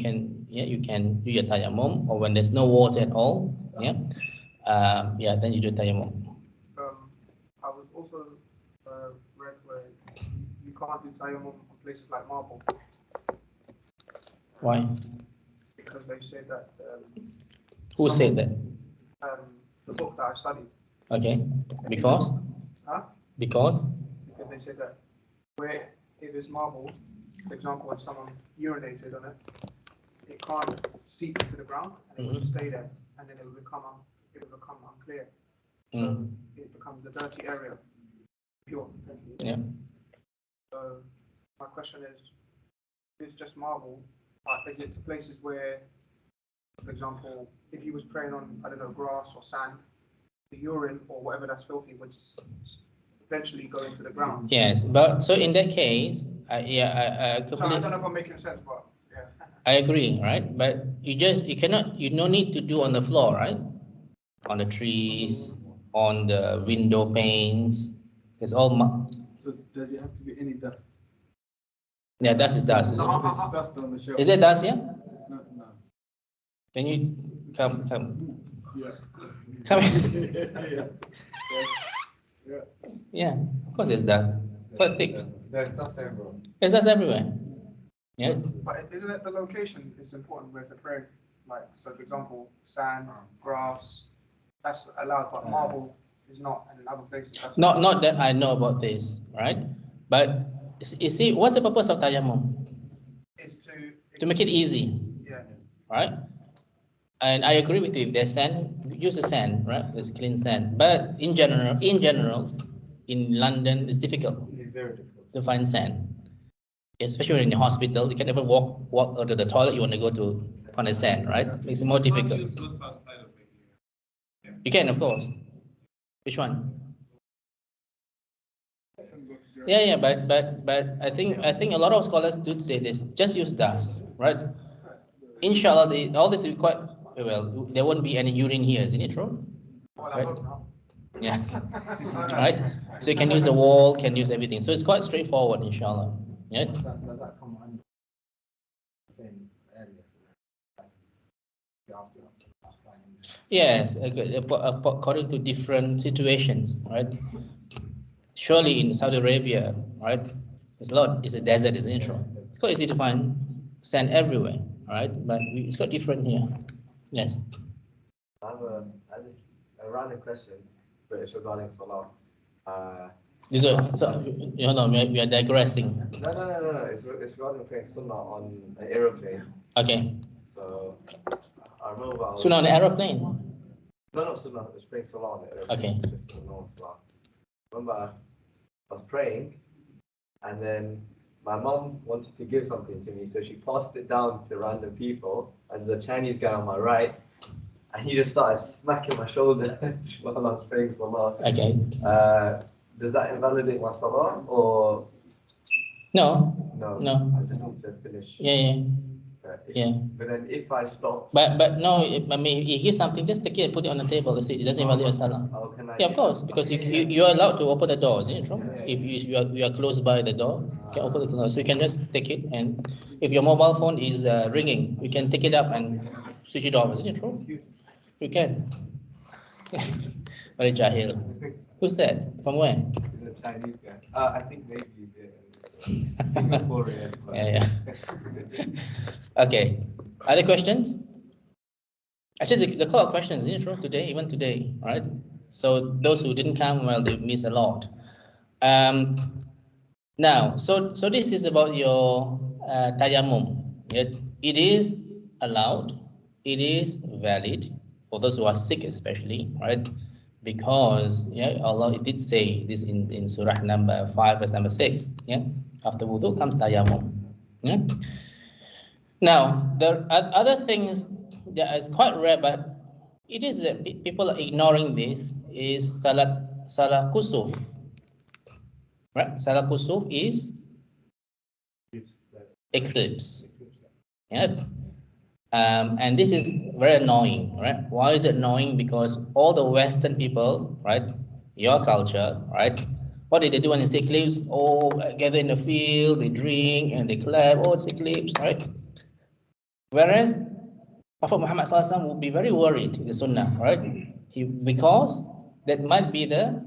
can do your tayammum, or when there's no water at all, then you do tayammum. I was also read where you can't do tayammum on places like marble. Why? Because they say that. Who said that? The book that I studied. Okay, because? Huh? Because they say that where if it's marble, for example, when someone urinated on it, it can't seep into the ground and it will stay there, and then it will become unclear. So it becomes a dirty area, pure. Yeah. So my question is, if it's just marble, is it to places where, for example, if he was praying on, I don't know, grass or sand, the urine or whatever that's filthy would eventually go into the ground. Yes, but so in that case, I So I don't know if I'm making sense, but yeah. I agree, right? But you no need to do on the floor, right? On the trees, on the window panes, it's all. So does it have to be any dust? Yeah, dust is dust. Is dust on the shelf. Is it dust? Yeah. No. Can you come? Yeah. Come. Yeah. Yeah, of course it's dust. Quite thick. There's dust everywhere. It's dust everywhere. Yeah. But isn't it the location is important where to pray? Like, so for example, sand, grass, that's allowed, but marble is not, and in other places. Not that I know about this, right? But you see, what's the purpose of tayammum? Is to make it easy. Yeah. Right? And I agree with you. If there's sand, use the sand, right? There's clean sand. But in general, in London, it's difficult. It's very difficult to find sand, especially in the hospital. You can never walk out to the toilet. You want to go to find the sand, right? It makes it more difficult. You can, of course. Which one? Yeah, but I think a lot of scholars do say this. Just use dust, right? Inshallah, all this is quite well. There won't be any urine here, isn't it true? Right? Yeah. Right. So you can use the wall, can use everything. So it's quite straightforward, inshallah. Yeah. Does that come under the same area? Yes, according to different situations, right? Surely in Saudi Arabia, right? It's a desert, isn't it true? It's quite easy to find sand everywhere, right? But it's quite different here. Yes. I just a random question, but it's regarding salah. We are digressing. No. It's regarding praying sunnah on an aeroplane. Okay. So I remember Sunnah on the aeroplane? No, not sunnah. It's praying salah on the aeroplane. Okay. Just a normal salah. Remember, I was praying, and then my mom wanted to give something to me, so she passed it down to random people, and there's a Chinese guy on my right, and he just started smacking my shoulder while I was praying salah. Okay. Does that invalidate my salah, or? No. I just need to finish. Yeah. But then if I stop. But no, I mean, if you hear something, just take it and put it on the table. It doesn't invalidate your salah. Oh, can I? Yeah, of course, because you are allowed to open the door, isn't it true? If you are close by the door, you can open the door. So you can just take it, and if your mobile phone is ringing, you can take it up and switch it off, isn't it true? You can. Very jahil. Who's that? From where? The Chinese guy. I think maybe Singaporean. Yeah. Okay. Other questions? Actually, the call of questions, isn't it true? Today, even today, right? So those who didn't come, well, they miss a lot. Now, so this is about your tayammum. It is allowed. It is valid for those who are sick, especially, right? Because Allah did say this in Surah number 5, verse number 6. Yeah, after wudhu comes tayammum. Yeah. Now, the other things that is quite rare, but it is people are ignoring this is salah kusuf. Right? Salah kusuf is eclipse. Yeah. And this is very annoying, right? Why is it annoying? Because all the Western people, right, your culture, right, what did they do when they see eclipse? Oh, gather in the field, they drink and they clap, oh, it's eclipse, right? Whereas Prophet Muhammad SAW would be very worried in the Sunnah, right? Because that might be the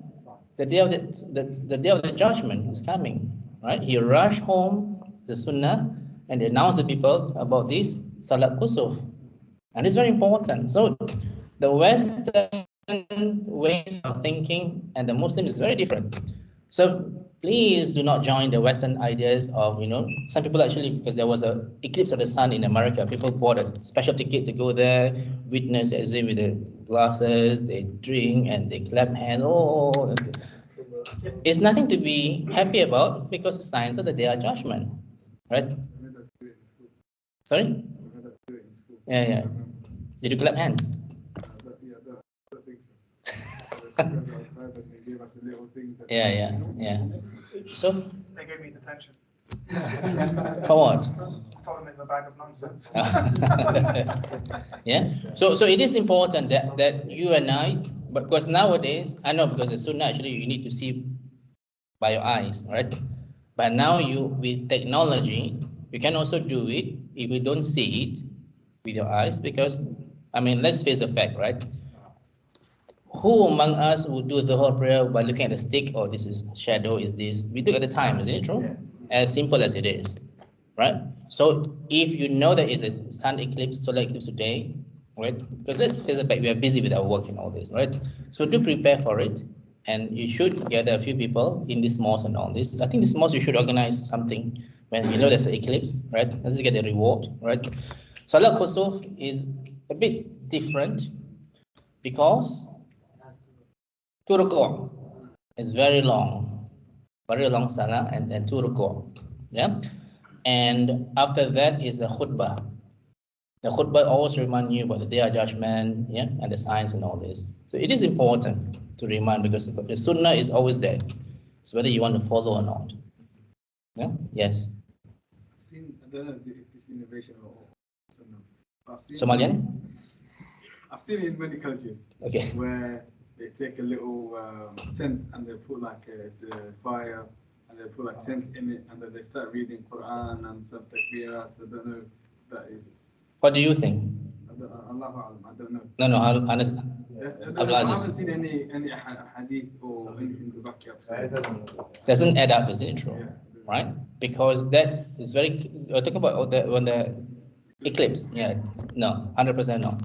day of the day of the judgment is coming, right? He rushed home the Sunnah and announced to people about this Salat Kusuf, and it's very important. So the Western ways of thinking and the Muslim is very different. So please do not join the Western ideas of, some people actually, because there was a eclipse of the sun in America, people bought a special ticket to go there, witness as if with the glasses, they drink and they clap hands. Oh, it's nothing to be happy about because the signs of the day of judgment, right? Sorry? Yeah. Did you clap hands? Yeah. So They gave me detention. for what? I told them it's a bag of nonsense. Yeah. So it is important that you and I, but because nowadays, I know because the Sunnah actually you need to see by your eyes, right? But now with technology, you can also do it if you don't see it with your eyes, because let's face the fact, right? Who among us would do the whole prayer by looking at the stick? Oh, this is shadow, is this? We do at the time, isn't it true? Yeah. As simple as it is, right? So if you know that it's a sun eclipse, solar eclipse today, right? Because let's face the fact, we are busy with our work and all this, right? So do prepare for it, and you should gather a few people in this mosque and all this. I think this mosque you should organize something when you know there's an eclipse, right? Let's get a reward, right? Salat Khusuf is a bit different because two ruku' is very long salah and two ruku', yeah. And after that is the khutbah. The khutbah always remind you about the day of judgment, yeah, and the signs and all this. So it is important to remind because the sunnah is always there. It's whether you want to follow or not. Yeah. Yes. I don't know if this innovation or sunnah. Somalian? I've seen it in many cultures. Okay. Where they take a little scent and they put like a fire and they put like scent in it and then they start reading Quran and some takbirats. I don't know if that is. What do you think? I don't know. No, I haven't seen any hadith or anything to back up. So. Doesn't add up, isn't it true? Yeah. Right? Because that is very. We're talking about when the eclipse. Yeah. No, 100% no.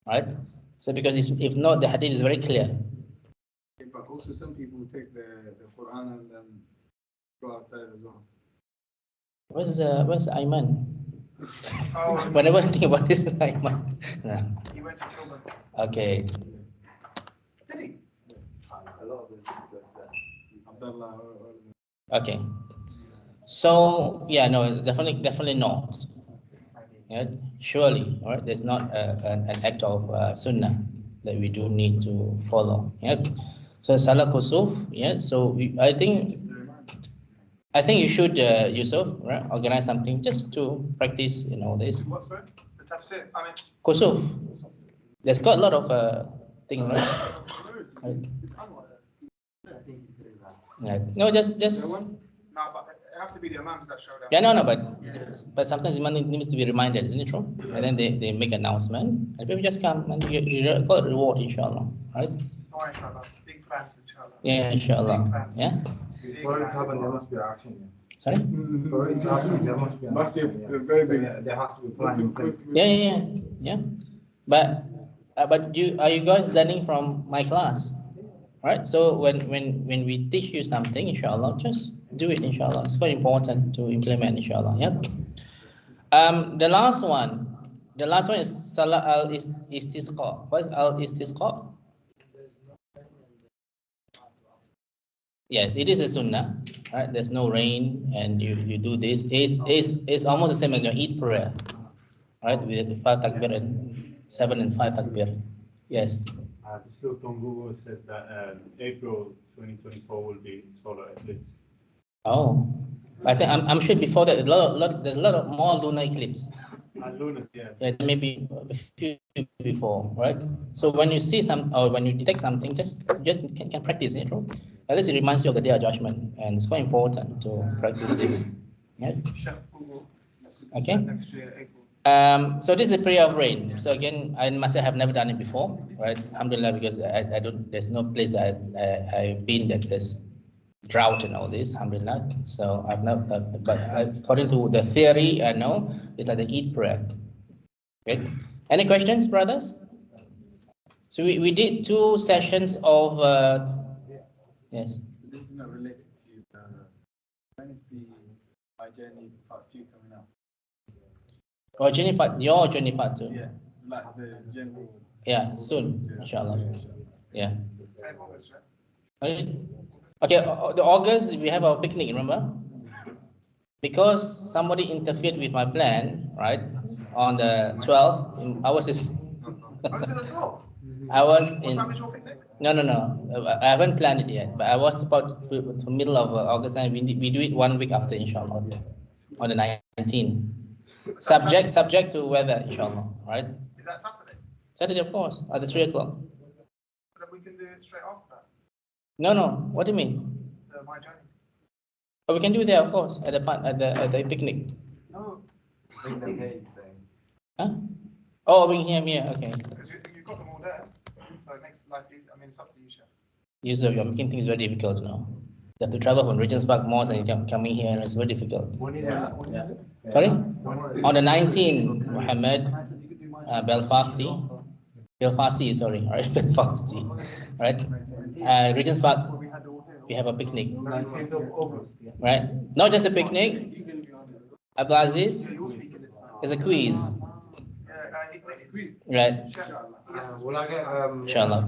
Right? So because if not, the hadith is very clear. But also some people take the Quran and then go outside as well. Where's Ayman? Oh, Whenever I think about this, Ayman. No. He went to kill them. Okay. Did he? Yes. A lot of them does that. Abdullah. Okay. So yeah, no, definitely not. Yeah, surely, right? There's not an act of sunnah that we do need to follow. Yeah. So Salah Kusuf. Yeah. So I think you should, Yusuf, right? Organize something just to practice in all this. What's that? The tafsir. Kusuf. There's got a lot of things, right? Yeah. No, just. No, but it have to be the imams that show that. Yeah, no, but sometimes imam needs to be reminded, isn't it true? And then they make announcement, and people just come and you got reward, inshallah, right? Oh, inshallah. Big plans, inshallah. Yeah, inshallah. Yeah. For it to happen, there must be action. Sorry. For it to happen, there must be an action. Very so, big. there has to be plan in place. Yeah. But are you guys learning from my class? Right. So when we teach you something, inshallah, just do it, inshallah. It's very important to implement, inshallah. Yep. The last one is Salah al-Istisqa. What is al-Istisqa? Yes, it is a sunnah, right? There's no rain and you do this. It's almost the same as your Eid prayer, right? With 5 takbir and 7 and 5 takbir. Yes. This look on Google says that April 2024 will be solar eclipse. Oh, I think I'm sure before that there's a lot of more lunar eclipse. lunas, yeah. Yeah, maybe a few before, right? So when you see some, or when you detect something, just can practice it, right? At least it reminds you of the day of judgment, and it's quite important to practice this. Yeah. Okay. So this is a prayer of rain. So again, I myself have never done it before, right? Alhamdulillah, because I don't. There's no place that I've been that there's drought and all this. Alhamdulillah. So I've not. But according to the theory, I know it's like the Eid prayer. Okay. Any questions, brothers? So we did 2 sessions of. Yes. This is not related to when is my journey part 2 coming out? Oh, journey part. Your journey part 2. Yeah, like the general. Yeah, soon, inshallah. Yeah. Okay. The August we have our picnic. Remember? Because somebody interfered with my plan, right? On the 12th, I was is. I was in. No. I haven't planned it yet, but I was about the middle of August, and we do it 1 week after, inshallah, on the 19th. Subject to weather, inshallah, right? Is that Saturday? Saturday, of course, at the 3 o'clock. But we can do it straight after that. No. What do you mean? My journey. But we can do it there, of course, at the picnic. No. Bring them here, he's saying. Huh? Oh, bring him here. Okay. Because you've got them all there. So it makes life easy. I mean, it's up to you, Chef. Yusuf, you're making things very difficult now. You have to travel from Regent's Park Malls and coming here, and it's very difficult. When is it? Sorry? On the 19th, Muhammad, Belfasti, sorry, right? Belfasti, right? Regent's Park, we have a picnic. 19th of August. Yeah. Right? Not just a picnic. Abdulaziz, there's a quiz. Right. Will I get Inshallah.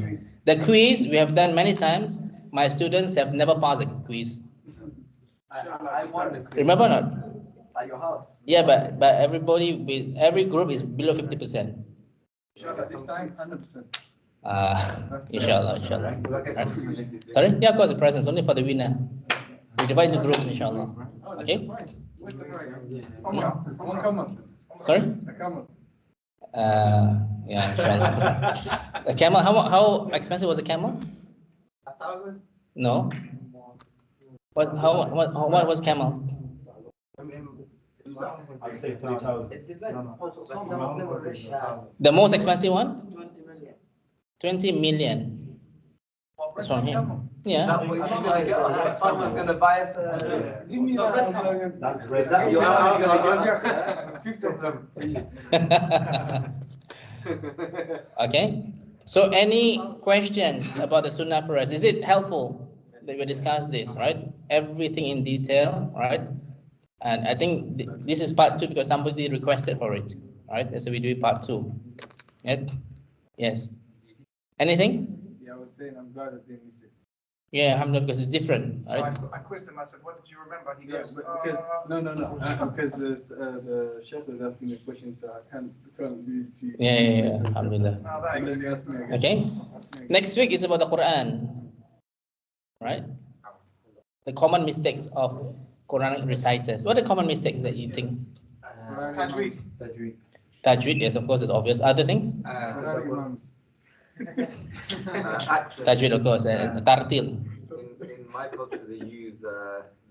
The quiz we have done many times. My students have never passed a quiz. I won the quiz. Remember or not? At your house. Yeah, but every group is below 50%. This time, 100%. Inshallah. Will I get some sweets? Sorry? Yeah, of course, the presents only for the winner. We divide into groups, inshallah. Okay? Where's the price? One camel. Sorry? A camel. Yeah, inshallah. The camel, how expensive was the camel? 1,000? No. What was camel? I'd say 3,000. The most expensive one? 20 million. 20 million. That's from him. Yeah. That what you're gonna get us? Someone's gonna buy us a... Give me that. That's red. That you're gonna get 50 of them. Okay. So any questions about the Sunnah prayers? Is it helpful that we discuss this, right? Everything in detail, right? And I think this is part 2 because somebody requested for it, right? So we do it part 2. Yep. Yes. Anything? Yeah, I was saying I'm glad I didn't miss it. Yeah, alhamdulillah, because it's different, right? So I quizzed him. I said, "What did you remember?" He Yeah, goes, because no, because the chef was asking me a question, so I can't do it to you. Yeah, alhamdulillah. "Oh, And thanks." then you asked me again. Okay. Next week is about the Quran, right? The common mistakes of Quranic reciters. What are the common mistakes that you think? Tajweed. Tajweed, yes, of course, it's obvious. Other things? Quranic imams. Accent. Tajweed, of course, tartil. In my culture, they use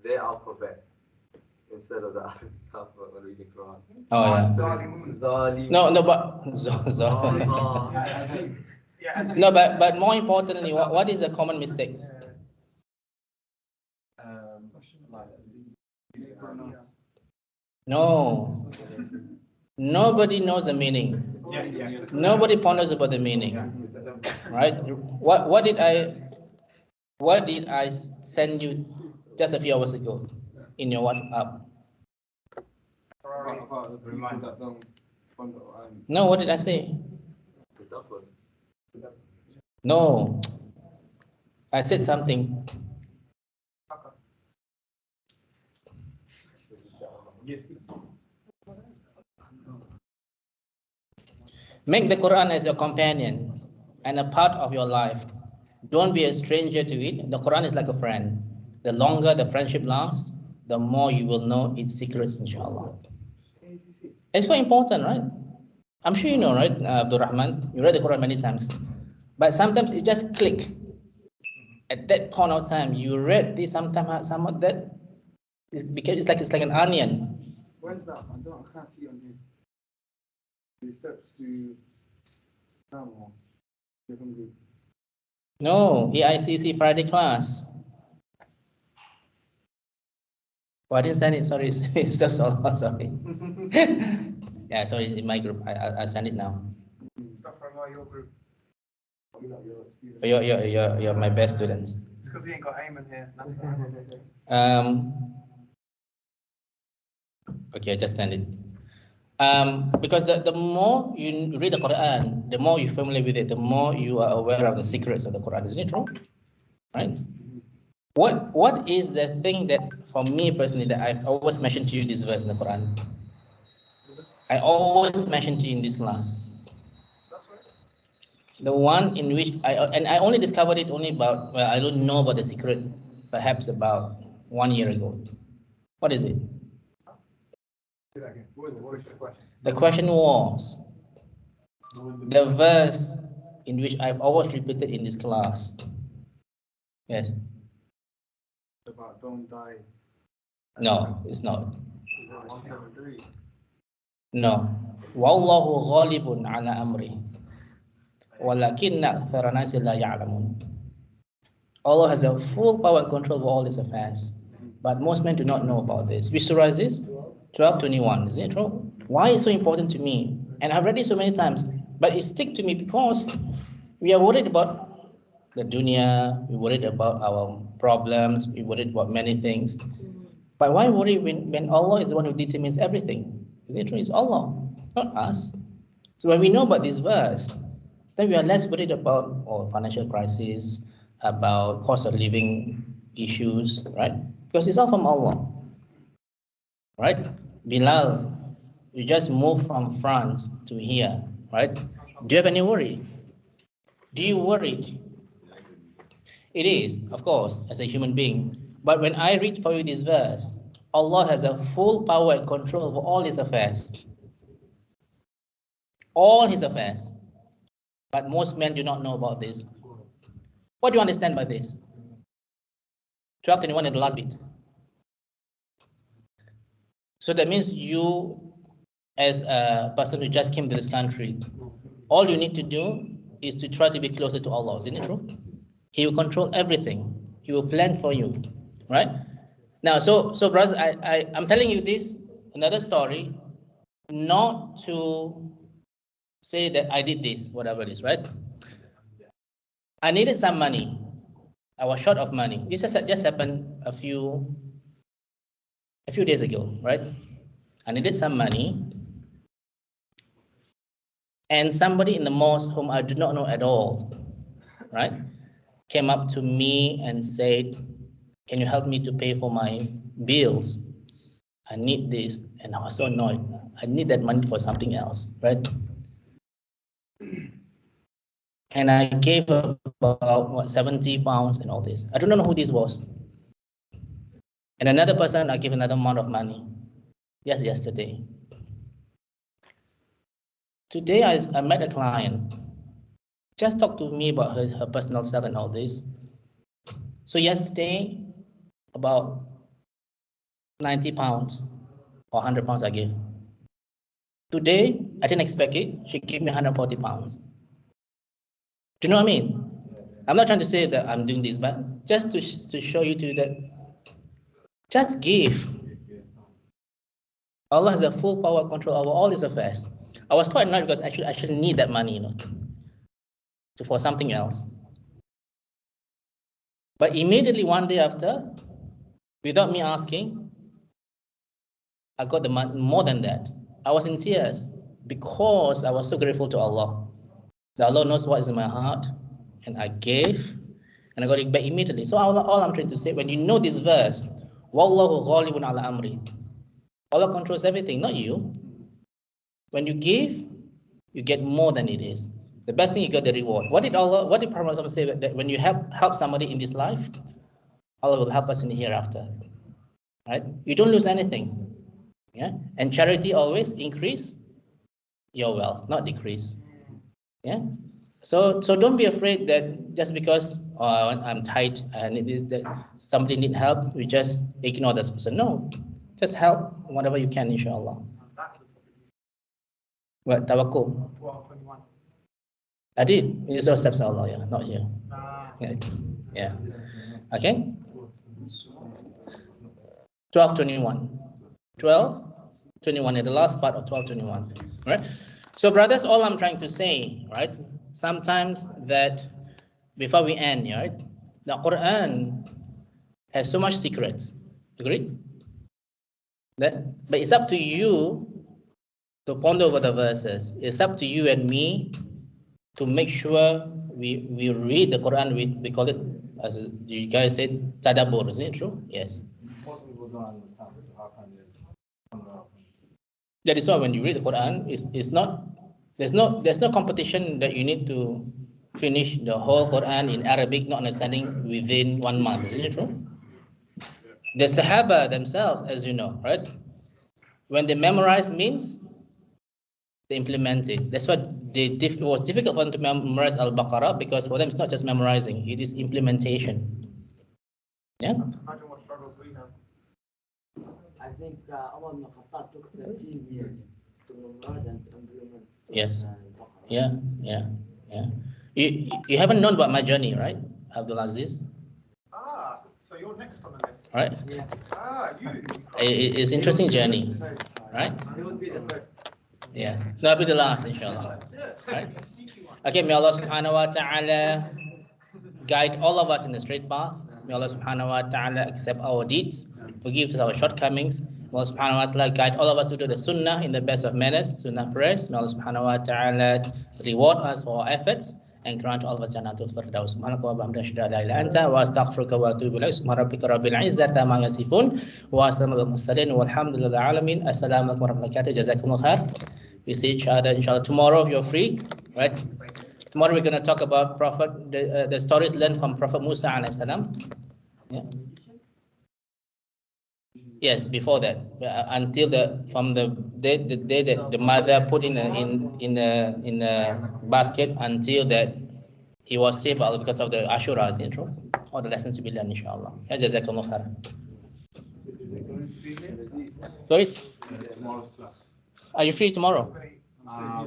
their alphabet instead of the Arabic alphabet when reading Quran. Oh, yeah. Zalim. No, but no, but more importantly, what is the common mistakes? No, nobody knows the meaning. Nobody ponders about the meaning, right? What did I send you just a few hours ago in your WhatsApp? No, what did I say? No, I said something. Make the Quran as your companion and a part of your life. Don't be a stranger to it. The Quran is like a friend. The longer the friendship lasts, the more you will know its secrets, inshallah. It's quite important, right? I'm sure you know, right, Abdul Rahman? You read the Quran many times, but sometimes it just click. At that point of time, you read this. Sometimes, that because it's like an onion. Where's that? I can't see it on here. The steps to Islam or different group. No, EICC Friday class. Oh, I didn't send it. Sorry, it's just all. Sorry. Yeah, sorry. In my group, I send it now. Stuff from your group. You're my best students. It's because he ain't got Ayman here. Okay, I just send it. Because the more you read the Quran, the more you're familiar with it, the more you are aware of the secrets of the Quran. Isn't it true? Right? What is the thing that, for me personally, that I've always mentioned to you this verse in the Quran? I always mention to you in this class. The one in which I only discovered it only about, well, I don't know about the secret, perhaps about 1 year ago. What is it? What was the question? The question was the verse in which I've always repeated in this class. Yes. About don't die. No, it's not. 173. No. Wallahu ghalibun ala amri. Walakinna akthara nasi la ya'lamun. Allah has a full power and control over all His affairs, but most men do not know about this. Which surah is this? 12:21. Isn't it true? Why is it so important to me? And I've read it so many times, but it sticks to me because we are worried about the dunya, we're worried about our problems, we're worried about many things. But why worry when Allah is the one who determines everything? Isn't it true? It's Allah, not us. So when we know about this verse, then we are less worried about financial crisis, about cost of living issues, right? Because it's all from Allah, right? Bilal, you just moved from France to here, right? Do you have any worry? Do you worry? It is, of course, as a human being. But when I read for you this verse, Allah has a full power and control over all His affairs. All His affairs. But most men do not know about this. What do you understand by this? 12:21 in the last bit. So that means you, as a person who just came to this country, all you need to do is to try to be closer to Allah. Isn't it true? He will control everything. He will plan for you, right? Now, so brothers, I'm telling you this, another story, not to say that I did this, whatever it is, right? I needed some money. I was short of money. This just happened a few days ago, right? I needed some money. And somebody in the mosque whom I do not know at all, right, came up to me and said, can you help me to pay for my bills? I need this. And I was so annoyed. I need that money for something else, right? And I gave about 70 pounds and all this. I don't know who this was. And another person, I gave another amount of money. Yes, yesterday. Today, I met a client. Just talked to me about her personal stuff and all this. So yesterday, about 90 pounds or 100 pounds I gave. Today, I didn't expect it. She gave me 140 pounds. Do you know what I mean? I'm not trying to say that I'm doing this, but just to show you that just give. Allah has a full power and control over all His affairs. I was quite annoyed because I actually need that money, for something else. But immediately one day after, without me asking, I got the money, more than that. I was in tears because I was so grateful to Allah. That Allah knows what is in my heart, and I gave, and I got it back immediately. So all I'm trying to say, when you know this verse, Wallahu ghalibun ala amri, Allah controls everything, not you. When you give, you get more than it is. The best thing, you get the reward. What did Prophet say? That when you help somebody in this life, Allah will help us in the hereafter. Right? You don't lose anything. Yeah, and charity always increase your wealth, not decrease. Yeah. So don't be afraid that just because I'm tight and it is that somebody need help, we just ignore this person. No, just help whatever you can, inshallah. What tawakkul? 12:21. I did. It's all steps of Allah, yeah, not you. Yeah. Yeah. Okay. 12:21. 12:21 is the last part of 12:21. Right? So brothers, all I'm trying to say, right? Sometimes that before we end, right? The Quran has so much secrets. Agree? But it's up to you to ponder over the verses. It's up to you and me to make sure we read the Quran with, we call it, as you guys said, tadabbur. Is it true? Yes. Most people don't understand, so how can they? That is why when you read the Quran, it's not, there's no competition that you need to finish the whole Quran in Arabic, not understanding within 1 month. Isn't it true? The Sahaba themselves, as you know, right? When they memorize means they implement it. That's why it was difficult for them to memorize Al-Baqarah, because for them it's not just memorizing, it is implementation. Yeah? Imagine what struggles we have. I think Umar ibn Khattab took 13 years to memorize and implement. Yes. Yeah. You haven't known about my journey, right, Abdul Aziz? So you're next on the list. Right? Yeah. You. It's interesting journey, right? He would be the first. Yeah. That'll be the last, inshallah. Right? Okay, may Allah subhanahu wa ta'ala guide all of us in the straight path. May Allah subhanahu wa ta'ala accept our deeds, forgive us our shortcomings. May Allah subhanahu wa ta'ala guide all of us to do the sunnah in the best of manners, sunnah prayers. May Allah subhanahu wa ta'ala reward us for our efforts and grant all of us jannatul firdaus. Subhanaka wa bihamdika asyhadu an la ilaha illa anta wa astaghfiruka wa atubu ilaik. Subhana rabbika rabbil izzati amma yasifun wa assalamu alal mursalin walhamdulillahi alamin. Assalamu alaikum warahmatullahi wabarakatuh. Jazakumullah khair. We see each other inshallah tomorrow if you're free, right? Tomorrow we're going to talk about the stories learned from Prophet Musa alayhi salam. Yeah. Yes, before that, until the day that the mother put in a basket, until that he was saved because of the Ashura, is it true? All the lessons to be learned, inshallah. Ya jazakumullah khair. Sorry? Tomorrow's class. Are you free tomorrow?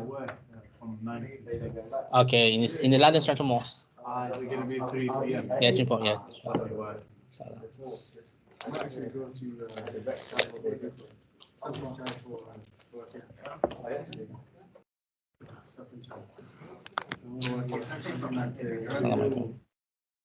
Work from 9 to 6. Okay, in the London Central Mosque. Is it going to be 3 p.m.? Yeah, 3 p.m. Yeah. I'm actually going to self-in-charge for self-in-charge. Assalamu alaikum.